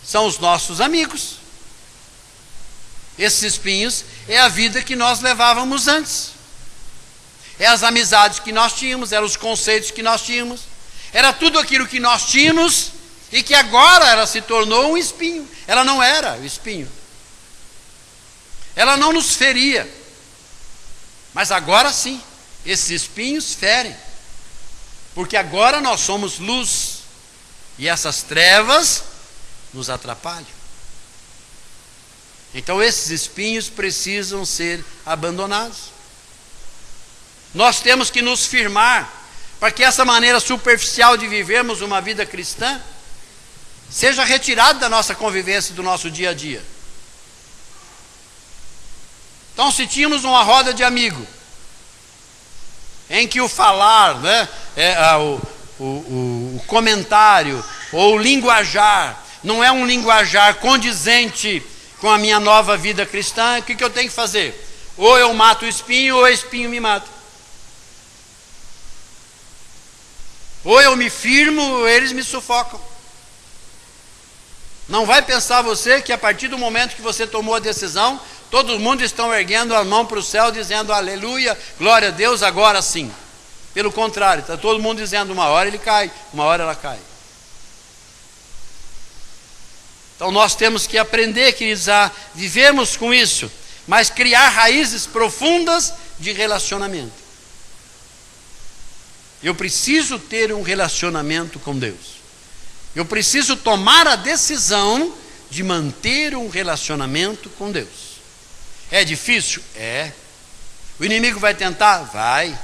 São os nossos amigos. Esses espinhos é a vida que nós levávamos antes. É as amizades que nós tínhamos, eram os conceitos que nós tínhamos. Era tudo aquilo que nós tínhamos e que agora ela se tornou um espinho. Ela não era o espinho. Ela não nos feria. Mas agora sim, esses espinhos ferem. Porque agora nós somos luz. E essas trevas nos atrapalham. Então esses espinhos precisam ser abandonados. Nós temos que nos firmar para que essa maneira superficial de vivermos uma vida cristã seja retirada da nossa convivência, do nosso dia a dia. Então, se tínhamos uma roda de amigo, em que o falar, o comentário ou o linguajar não é um linguajar condizente com a minha nova vida cristã, o que eu tenho que fazer? Ou eu mato o espinho, ou o espinho me mata. Ou eu me firmo, ou eles me sufocam. Não vai pensar você que a partir do momento que você tomou a decisão, todo mundo estão erguendo a mão para o céu, dizendo aleluia, glória a Deus, agora sim. Pelo contrário, está todo mundo dizendo uma hora ele cai, uma hora ela cai. Então nós temos que aprender, queridos, a vivermos com isso, mas criar raízes profundas de relacionamento. Eu preciso ter um relacionamento com Deus. Eu preciso tomar a decisão de manter um relacionamento com Deus. É difícil? É. O inimigo vai tentar? Vai.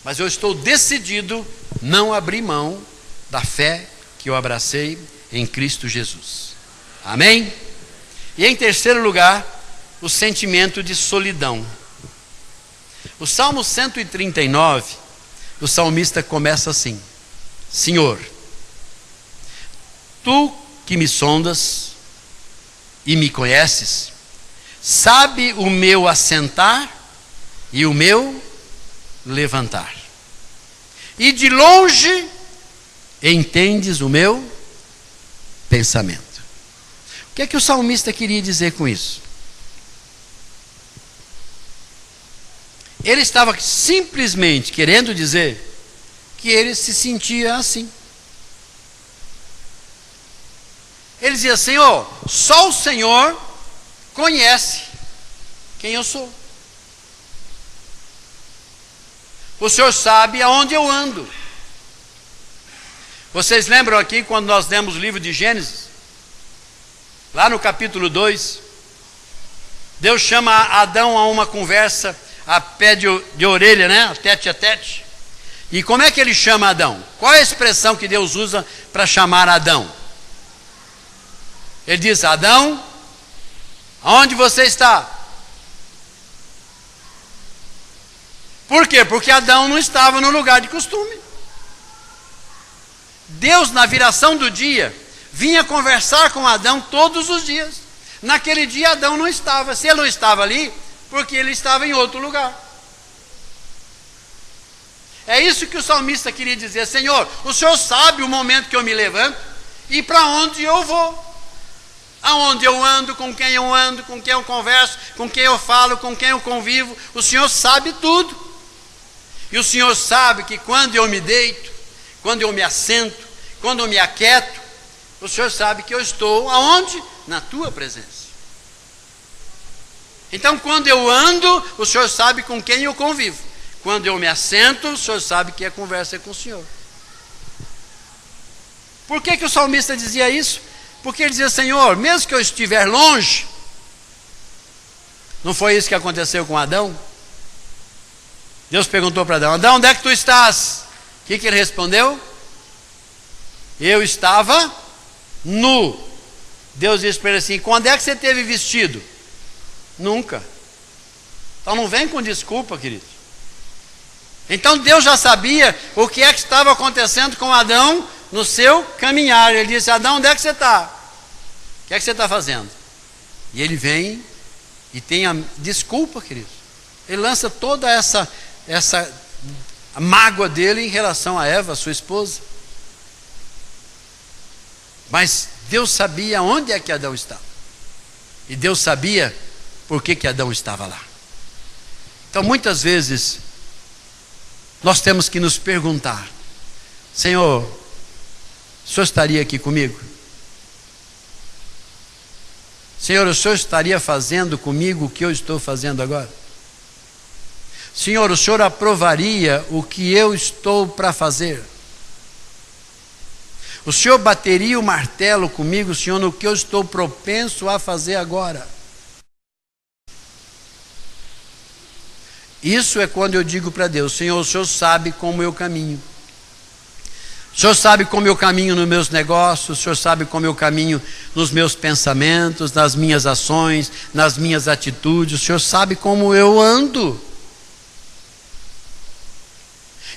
Mas eu estou decidido não abrir mão da fé que eu abracei em Cristo Jesus. Amém? E em terceiro lugar, o sentimento de solidão. O Salmo 139, o salmista começa assim: Senhor, Tu que me sondas e me conheces, sabe o meu assentar e o meu levantar. E de longe entendes o meu pensamento. O que é que o salmista queria dizer com isso? Ele estava simplesmente querendo dizer que ele se sentia assim. Ele dizia: Senhor, só o Senhor conhece quem eu sou. O Senhor sabe aonde eu ando. Vocês lembram aqui quando nós lemos o livro de Gênesis? Lá no capítulo 2, Deus chama Adão a uma conversa a pé de orelha, a tete a tete. E como é que ele chama Adão? Qual é a expressão que Deus usa para chamar Adão? Ele diz: Adão, aonde você está? Por quê? Porque Adão não estava no lugar de costume. Deus, na viração do dia, vinha conversar com Adão todos os dias. Naquele dia Adão não estava. Se ele não estava ali, porque ele estava em outro lugar. É isso que o salmista queria dizer: Senhor, o Senhor sabe o momento que eu me levanto e para onde eu vou. Aonde eu ando, com quem eu converso, com quem eu falo, com quem eu convivo. O Senhor sabe tudo. E o Senhor sabe que quando eu me deito, quando eu me assento, quando eu me aquieto, o Senhor sabe que eu estou aonde? Na tua presença. Então, quando eu ando, o Senhor sabe com quem eu convivo. Quando eu me assento, o Senhor sabe que a conversa é com o Senhor. Por que o salmista dizia isso? Porque ele dizia: Senhor, mesmo que eu estiver longe, não foi isso que aconteceu com Adão? Deus perguntou para Adão: Adão, onde é que tu estás? O que ele respondeu? Eu estava nu. Deus disse para ele assim: quando é que você teve vestido? Nunca. Então não vem com desculpa, querido. Então Deus já sabia o que é que estava acontecendo com Adão no seu caminhar. Ele disse: Adão, onde é que você está? O que é que você está fazendo? E ele vem e tem a desculpa, querido. Ele lança toda essa mágoa dele em relação a Eva, sua esposa. Mas Deus sabia onde é que Adão estava. E Deus sabia por que Adão estava lá. Então, muitas vezes, nós temos que nos perguntar: Senhor, o Senhor estaria aqui comigo? Senhor, o Senhor estaria fazendo comigo o que eu estou fazendo agora? Senhor, o Senhor aprovaria o que eu estou para fazer? O Senhor bateria o martelo comigo, Senhor, no que eu estou propenso a fazer agora? Isso é quando eu digo para Deus: Senhor, o Senhor sabe como eu caminho. O Senhor sabe como eu caminho nos meus negócios, o Senhor sabe como eu caminho nos meus pensamentos, nas minhas ações, nas minhas atitudes, o Senhor sabe como eu ando.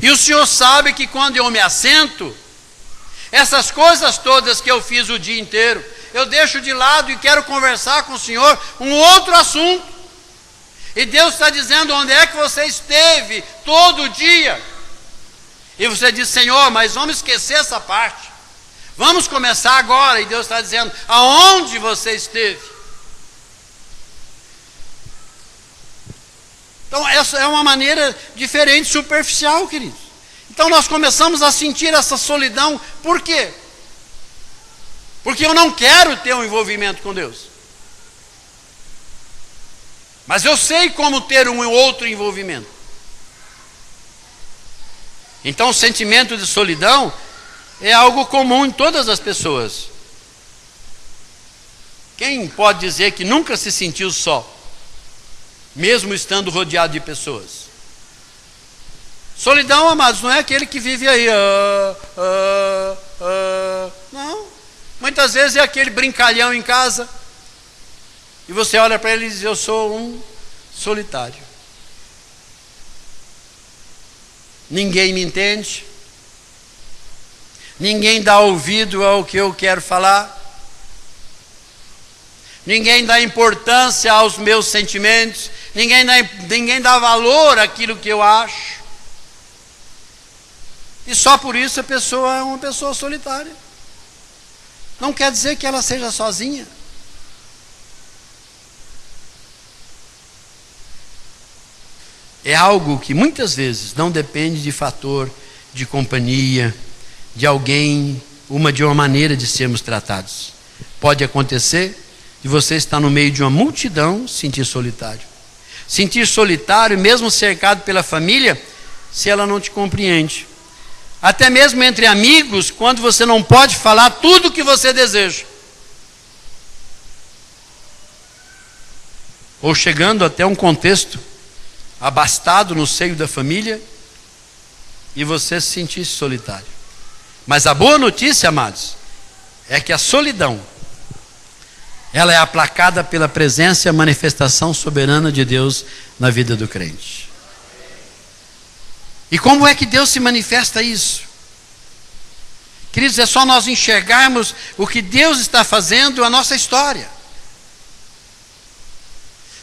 E o Senhor sabe que quando eu me assento, essas coisas todas que eu fiz o dia inteiro, eu deixo de lado e quero conversar com o Senhor um outro assunto. E Deus está dizendo: onde é que você esteve todo o dia? E você diz: Senhor, mas vamos esquecer essa parte. Vamos começar agora. E Deus está dizendo: aonde você esteve? Então, essa é uma maneira diferente, superficial, queridos. Então, nós começamos a sentir essa solidão. Por quê? Porque eu não quero ter um envolvimento com Deus. Mas eu sei como ter um outro envolvimento. Então o sentimento de solidão é algo comum em todas as pessoas. Quem pode dizer que nunca se sentiu só, mesmo estando rodeado de pessoas? Solidão, amados, não é aquele que vive aí, não. Muitas vezes é aquele brincalhão em casa, e você olha para ele e diz: eu sou um solitário. Ninguém me entende. Ninguém dá ouvido ao que eu quero falar. Ninguém dá importância aos meus sentimentos. Ninguém dá valor àquilo que eu acho. E só por isso a pessoa é uma pessoa solitária. Não quer dizer que ela seja sozinha. É algo que muitas vezes não depende de fator de companhia, de alguém, de uma maneira de sermos tratados. Pode acontecer de você estar no meio de uma multidão, sentir solitário. Sentir solitário, mesmo cercado pela família, se ela não te compreende. Até mesmo entre amigos, quando você não pode falar tudo o que você deseja. Ou chegando até um contexto abastado no seio da família, e você se sentisse solitário. Mas a boa notícia, amados, é que a solidão, ela é aplacada pela presença e a manifestação soberana de Deus na vida do crente. E como é que Deus se manifesta isso? Queridos, é só nós enxergarmos o que Deus está fazendo, a nossa história.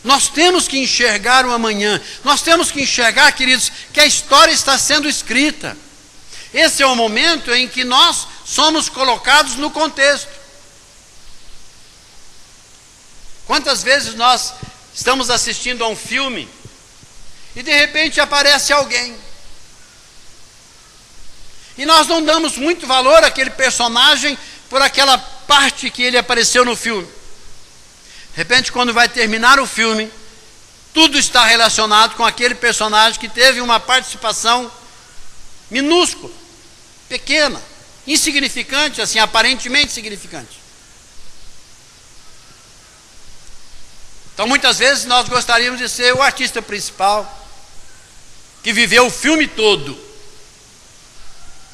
Nós temos que enxergar o amanhã. Nós temos que enxergar, queridos, que a história está sendo escrita. Esse é o momento em que nós somos colocados no contexto. Quantas vezes nós estamos assistindo a um filme e de repente aparece alguém E nós não damos muito valor àquele personagem por aquela parte que ele apareceu no filme. De repente, quando vai terminar o filme, tudo está relacionado com aquele personagem que teve uma participação minúscula, pequena, insignificante, assim, aparentemente insignificante. Então, muitas vezes, nós gostaríamos de ser o artista principal, que viveu o filme todo,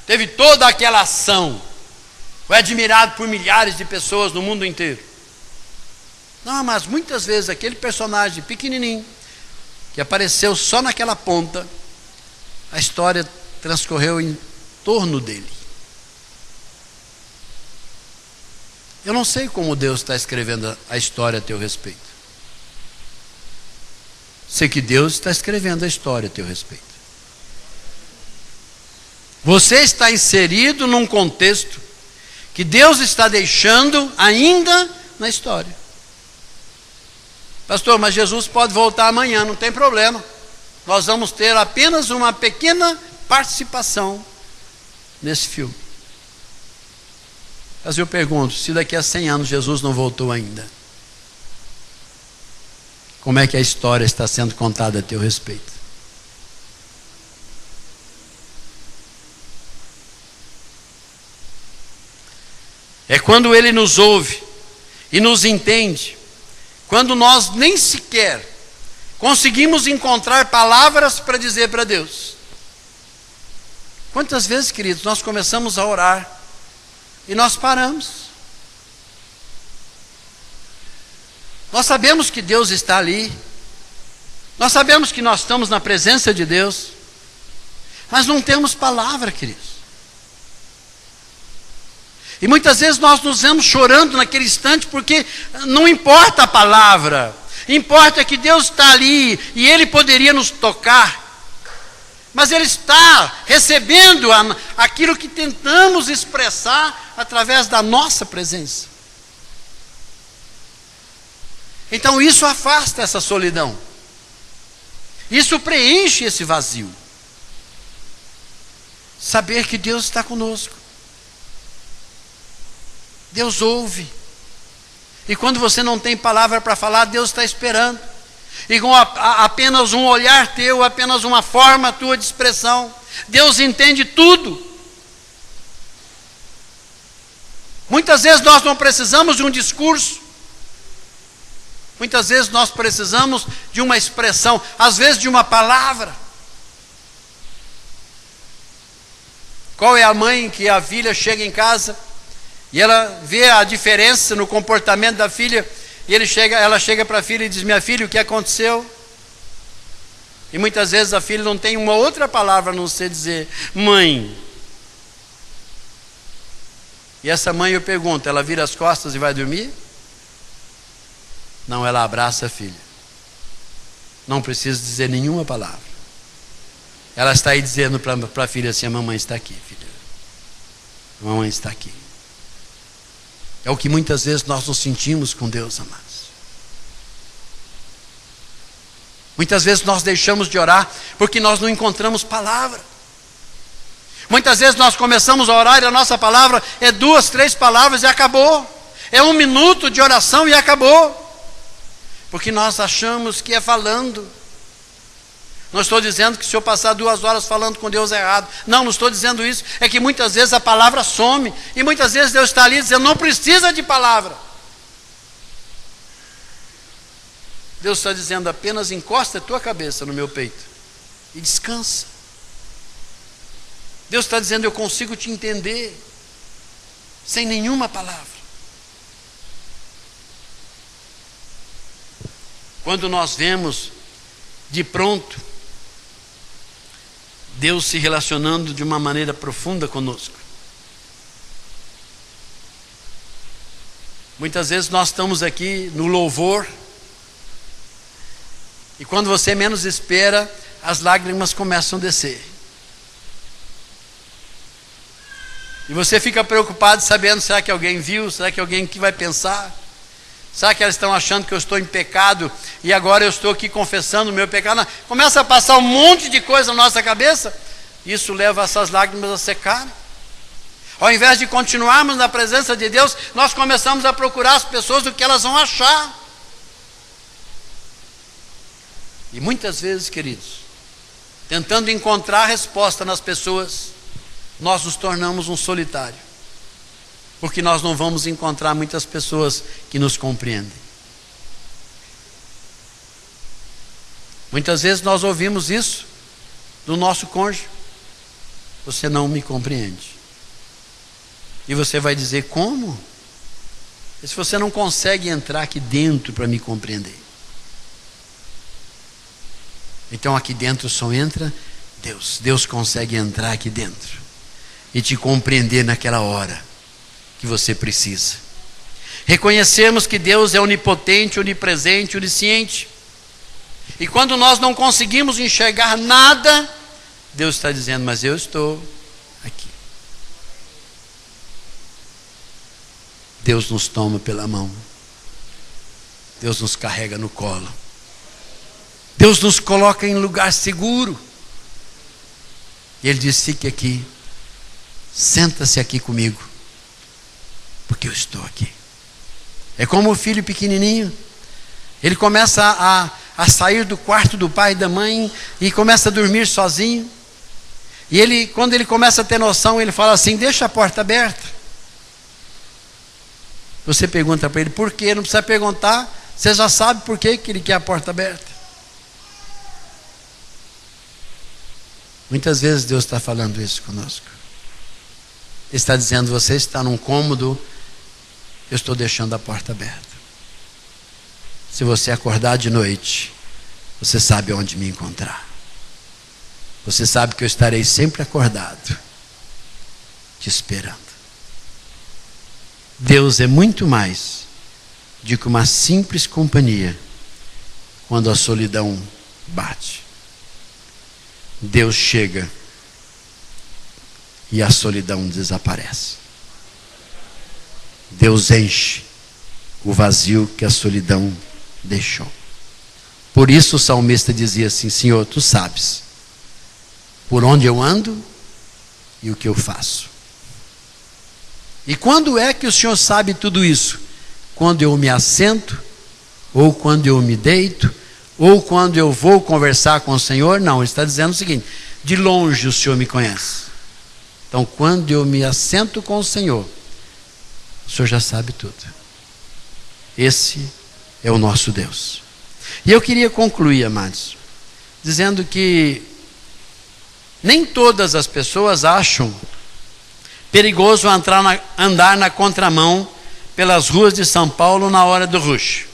teve toda aquela ação, foi admirado por milhares de pessoas no mundo inteiro. Não, mas muitas vezes aquele personagem pequenininho, que apareceu só naquela ponta, a história transcorreu em torno dele. Eu não sei como Deus está escrevendo a história a teu respeito. Sei que Deus está escrevendo a história a teu respeito. Você está inserido num contexto que Deus está deixando ainda na história. Pastor, mas Jesus pode voltar amanhã, não tem problema. Nós vamos ter apenas uma pequena participação nesse filme. Mas eu pergunto, se daqui a 100 anos Jesus não voltou ainda, como é que a história está sendo contada a teu respeito? É quando Ele nos ouve e nos entende, quando nós nem sequer conseguimos encontrar palavras para dizer para Deus. Quantas vezes, queridos, nós começamos a orar e nós paramos. Nós sabemos que Deus está ali, nós sabemos que nós estamos na presença de Deus, mas não temos palavra, queridos. E muitas vezes nós nos vemos chorando naquele instante, porque não importa a palavra, importa que Deus está ali, e Ele poderia nos tocar, mas Ele está recebendo aquilo que tentamos expressar através da nossa presença. Então isso afasta essa solidão, isso preenche esse vazio. Saber que Deus está conosco, Deus ouve, e quando você não tem palavra para falar, Deus está esperando, e com apenas um olhar teu, apenas uma forma tua de expressão, Deus entende tudo. Muitas vezes nós não precisamos de um discurso, muitas vezes nós precisamos de uma expressão, às vezes de uma palavra. Qual é a mãe que a filha chega em casa e ela vê a diferença no comportamento da filha, e ela chega para a filha e diz: minha filha, o que aconteceu? E muitas vezes a filha não tem uma outra palavra a não ser dizer: mãe. E essa mãe, eu pergunto, ela vira as costas e vai dormir? Não, ela abraça a filha. Não precisa dizer nenhuma palavra. Ela está aí dizendo para a filha assim: a mamãe está aqui, filha. A mamãe está aqui. É o que muitas vezes nós nos sentimos com Deus, amados. Muitas vezes nós deixamos de orar porque nós não encontramos palavra. Muitas vezes nós começamos a orar e a nossa palavra é 2, 3 palavras e acabou. É 1 minuto de oração e acabou. Porque nós achamos que é falando. Não estou dizendo que se eu passar 2 horas falando com Deus é errado. Não estou dizendo isso. É que muitas vezes a palavra some. E muitas vezes Deus está ali dizendo: não precisa de palavra. Deus está dizendo: apenas encosta a tua cabeça no meu peito e descansa. Deus está dizendo: eu consigo te entender sem nenhuma palavra. Quando nós vemos de pronto Deus se relacionando de uma maneira profunda conosco, muitas vezes nós estamos aqui no louvor, e quando você menos espera, as lágrimas começam a descer. E você fica preocupado sabendo: será que alguém viu? Será que alguém que vai pensar? Será que elas estão achando que eu estou em pecado e agora eu estou aqui confessando o meu pecado? Não. Começa a passar um monte de coisa na nossa cabeça, isso leva essas lágrimas a secarem. Ao invés de continuarmos na presença de Deus, nós começamos a procurar as pessoas o que elas vão achar. E muitas vezes, queridos, tentando encontrar a resposta nas pessoas, nós nos tornamos um solitário. Porque nós não vamos encontrar muitas pessoas que nos compreendem. Muitas vezes nós ouvimos isso do nosso cônjuge: você não me compreende. E você vai dizer: como? E se você não consegue entrar aqui dentro para me compreender? Então aqui dentro só entra Deus. Deus consegue entrar aqui dentro e te compreender naquela hora que você precisa. Reconhecermos que Deus é onipotente, onipresente, onisciente. E quando nós não conseguimos enxergar nada, Deus está dizendo: mas eu estou aqui. Deus nos toma pela mão. Deus nos carrega no colo. Deus nos coloca em lugar seguro. E Ele diz: fique aqui. Senta-se aqui comigo. Porque eu estou aqui. É como o filho pequenininho. Ele começa a sair do quarto do pai e da mãe e começa a dormir sozinho. E ele, quando ele começa a ter noção, ele fala assim: deixa a porta aberta. Você pergunta para ele por quê? Não precisa perguntar, você já sabe por que ele quer a porta aberta. Muitas vezes Deus está falando isso conosco. Ele está dizendo: você está num cômodo, eu estou deixando a porta aberta. Se você acordar de noite, você sabe onde me encontrar. Você sabe que eu estarei sempre acordado, te esperando. Deus é muito mais do que uma simples companhia quando a solidão bate. Deus chega e a solidão desaparece. Deus enche o vazio que a solidão deixou. Por isso o salmista dizia assim: Senhor, tu sabes por onde eu ando e o que eu faço. E quando é que o Senhor sabe tudo isso? Quando eu me assento, ou quando eu me deito, ou quando eu vou conversar com o Senhor? Não, ele está dizendo o seguinte: de longe o Senhor me conhece. Então, quando eu me assento com o Senhor já sabe tudo. Esse é o nosso Deus. E eu queria concluir, amados, dizendo que nem todas as pessoas acham perigoso andar na contramão pelas ruas de São Paulo na hora do rush.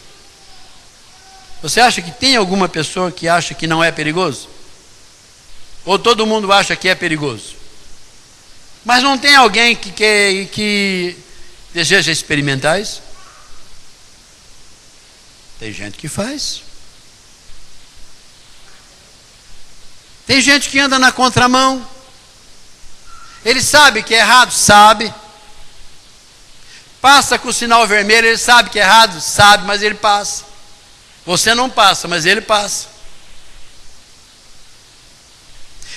Você acha que tem alguma pessoa que acha que não é perigoso? Ou todo mundo acha que é perigoso? Mas não tem alguém que deseja experimentar isso? Tem gente que faz. Tem gente que anda na contramão. Ele sabe que é errado? Sabe. Passa com o sinal vermelho, ele sabe que é errado? Sabe, mas ele passa. Você não passa, mas ele passa.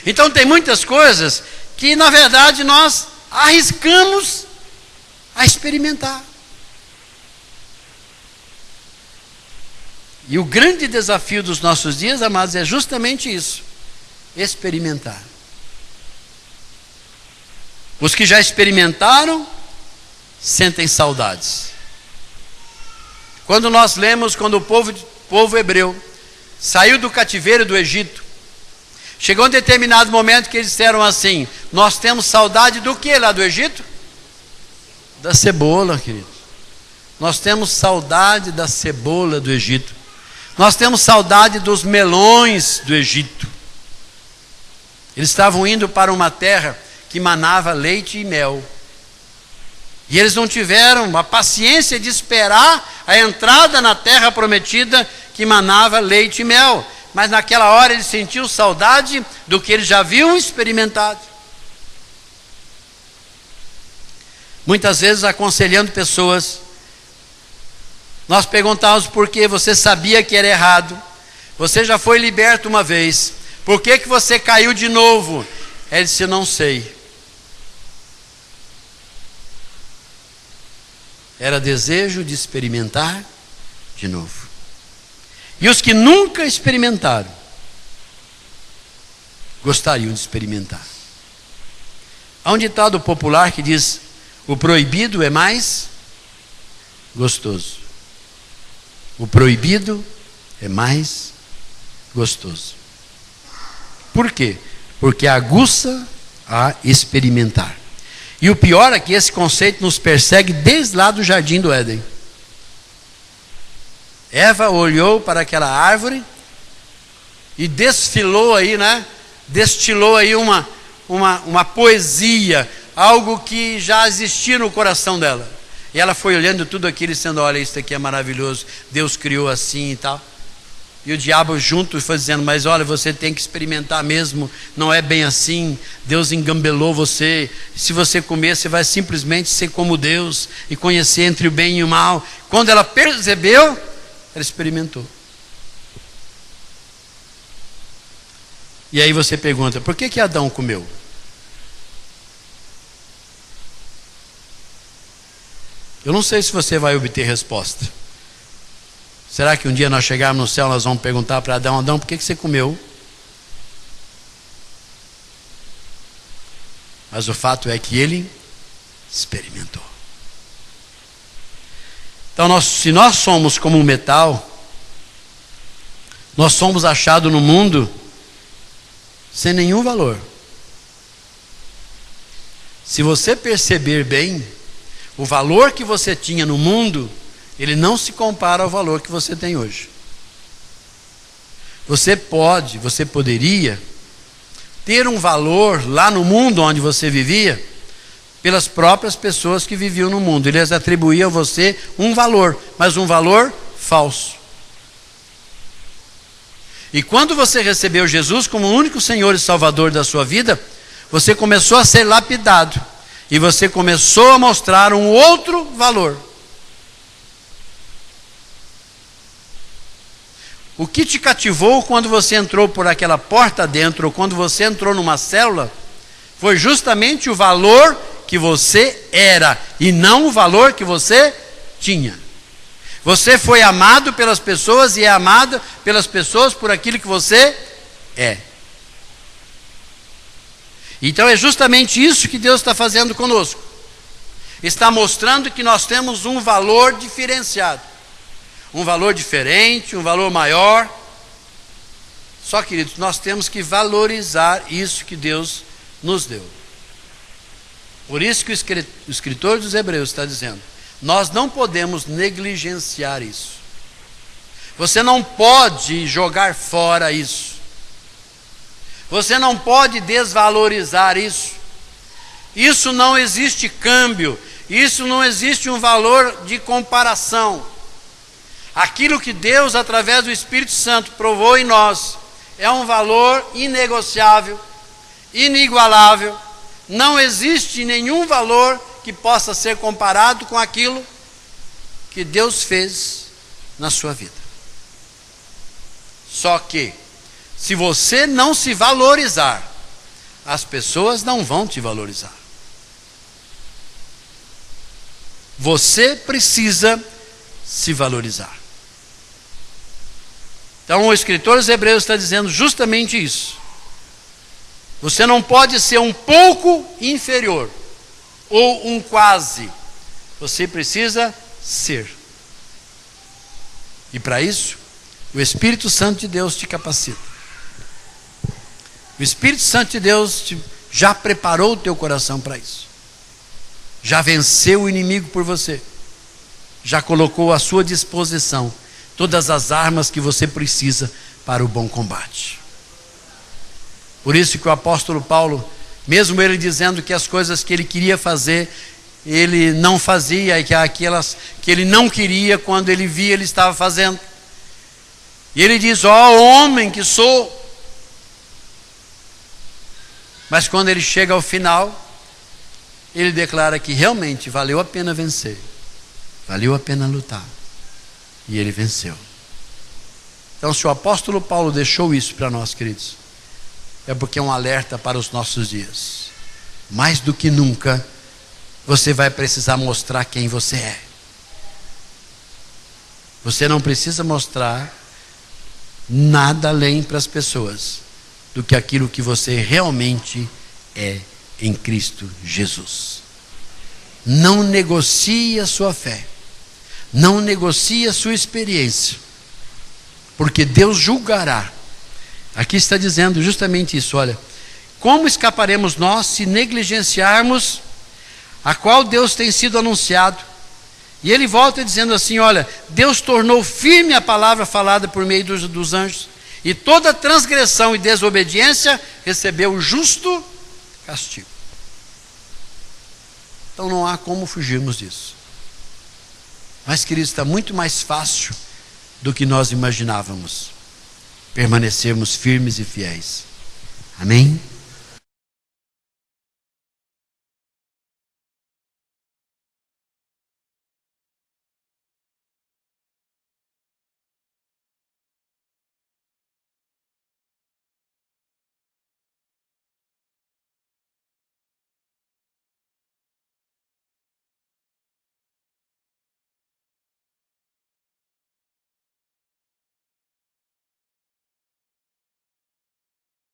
Então tem muitas coisas que na verdade nós arriscamos a experimentar. E o grande desafio dos nossos dias, amados, é justamente isso: experimentar. Os que já experimentaram sentem saudades. Quando nós lemos, quando o povo hebreu saiu do cativeiro do Egito, chegou um determinado momento que eles disseram assim: nós temos saudade do que lá do Egito? Da cebola, queridos. Nós temos saudade da cebola do Egito. Nós temos saudade dos melões do Egito. Eles estavam indo para uma terra que manava leite e mel. E eles não tiveram a paciência de esperar a entrada na terra prometida que manava leite e mel. Mas naquela hora eles sentiam saudade do que eles já haviam experimentado. Muitas vezes aconselhando pessoas, nós perguntávamos por que você sabia que era errado. Você já foi liberto uma vez. Por que você caiu de novo? Ele disse: eu não sei. Era desejo de experimentar de novo. E os que nunca experimentaram, gostariam de experimentar. Há um ditado popular que diz: o proibido é mais gostoso. O proibido é mais gostoso. Por quê? Porque aguça a experimentar. E o pior é que esse conceito nos persegue desde lá do jardim do Éden. Eva olhou para aquela árvore e destilou aí uma poesia, algo que já existia no coração dela. E ela foi olhando tudo aquilo e dizendo: olha, isso aqui é maravilhoso, Deus criou assim e tal. E o diabo junto foi dizendo: mas olha, você tem que experimentar mesmo, não é bem assim, Deus engambelou você, se você comer você vai simplesmente ser como Deus e conhecer entre o bem e o mal. Quando ela percebeu, ela experimentou. E aí você pergunta: por que Adão comeu? Eu não sei se você vai obter resposta. Será que um dia nós chegarmos no céu, nós vamos perguntar para Adão: Adão, por que você comeu? Mas o fato é que ele experimentou. Então, se nós somos como um metal, nós somos achados no mundo sem nenhum valor. Se você perceber bem, o valor que você tinha no mundo, ele não se compara ao valor que você tem hoje. Você poderia ter um valor lá no mundo onde você vivia, pelas próprias pessoas que viviam no mundo. Eles atribuíam a você um valor, mas um valor falso. E quando você recebeu Jesus como o único Senhor e Salvador da sua vida, você começou a ser lapidado. E você começou a mostrar um outro valor. O que te cativou quando você entrou por aquela porta dentro, ou quando você entrou numa célula, foi justamente o valor que você era, e não o valor que você tinha. Você foi amado pelas pessoas e é amado pelas pessoas por aquilo que você é. Então é justamente isso que Deus está fazendo conosco. Está mostrando que nós temos um valor diferenciado. Um valor diferente, um valor maior. Só, queridos, nós temos que valorizar isso que Deus nos deu. Por isso que o escritor dos Hebreus está dizendo: nós não podemos negligenciar isso. Você não pode jogar fora isso. Você não pode desvalorizar isso. Isso não existe câmbio. Isso não existe um valor de comparação. Aquilo que Deus, através do Espírito Santo, provou em nós, é um valor inegociável, inigualável. Não existe nenhum valor que possa ser comparado com aquilo que Deus fez na sua vida. Só que, se você não se valorizar, as pessoas não vão te valorizar. Você precisa se valorizar. Então o escritor dos Hebreus está dizendo justamente isso. Você não pode ser um pouco inferior ou um quase. Você precisa ser. E para isso, o Espírito Santo de Deus te capacita. O Espírito Santo de Deus já preparou o teu coração para isso. Já venceu o inimigo por você. Já colocou à sua disposição todas as armas que você precisa para o bom combate. Por isso que o apóstolo Paulo, mesmo ele dizendo que as coisas que ele queria fazer, ele não fazia, e que aquelas que ele não queria, quando ele via, ele estava fazendo. E ele diz: ó homem que sou. Mas quando ele chega ao final, ele declara que realmente valeu a pena vencer. Valeu a pena lutar. E ele venceu. Então, se o apóstolo Paulo deixou isso para nós, queridos, é porque é um alerta para os nossos dias. Mais do que nunca, você vai precisar mostrar quem você é. Você não precisa mostrar nada além para as pessoas do que aquilo que você realmente é em Cristo Jesus. Não negocie a sua fé. Não negocie a sua experiência. Porque Deus julgará. Aqui está dizendo justamente isso, olha. Como escaparemos nós se negligenciarmos a qual Deus tem sido anunciado? E ele volta dizendo assim, olha, Deus tornou firme a palavra falada por meio dos anjos, e toda transgressão e desobediência recebeu o justo castigo. Então não há como fugirmos disso. Mas, queridos, está muito mais fácil do que nós imaginávamos permanecermos firmes e fiéis. Amém?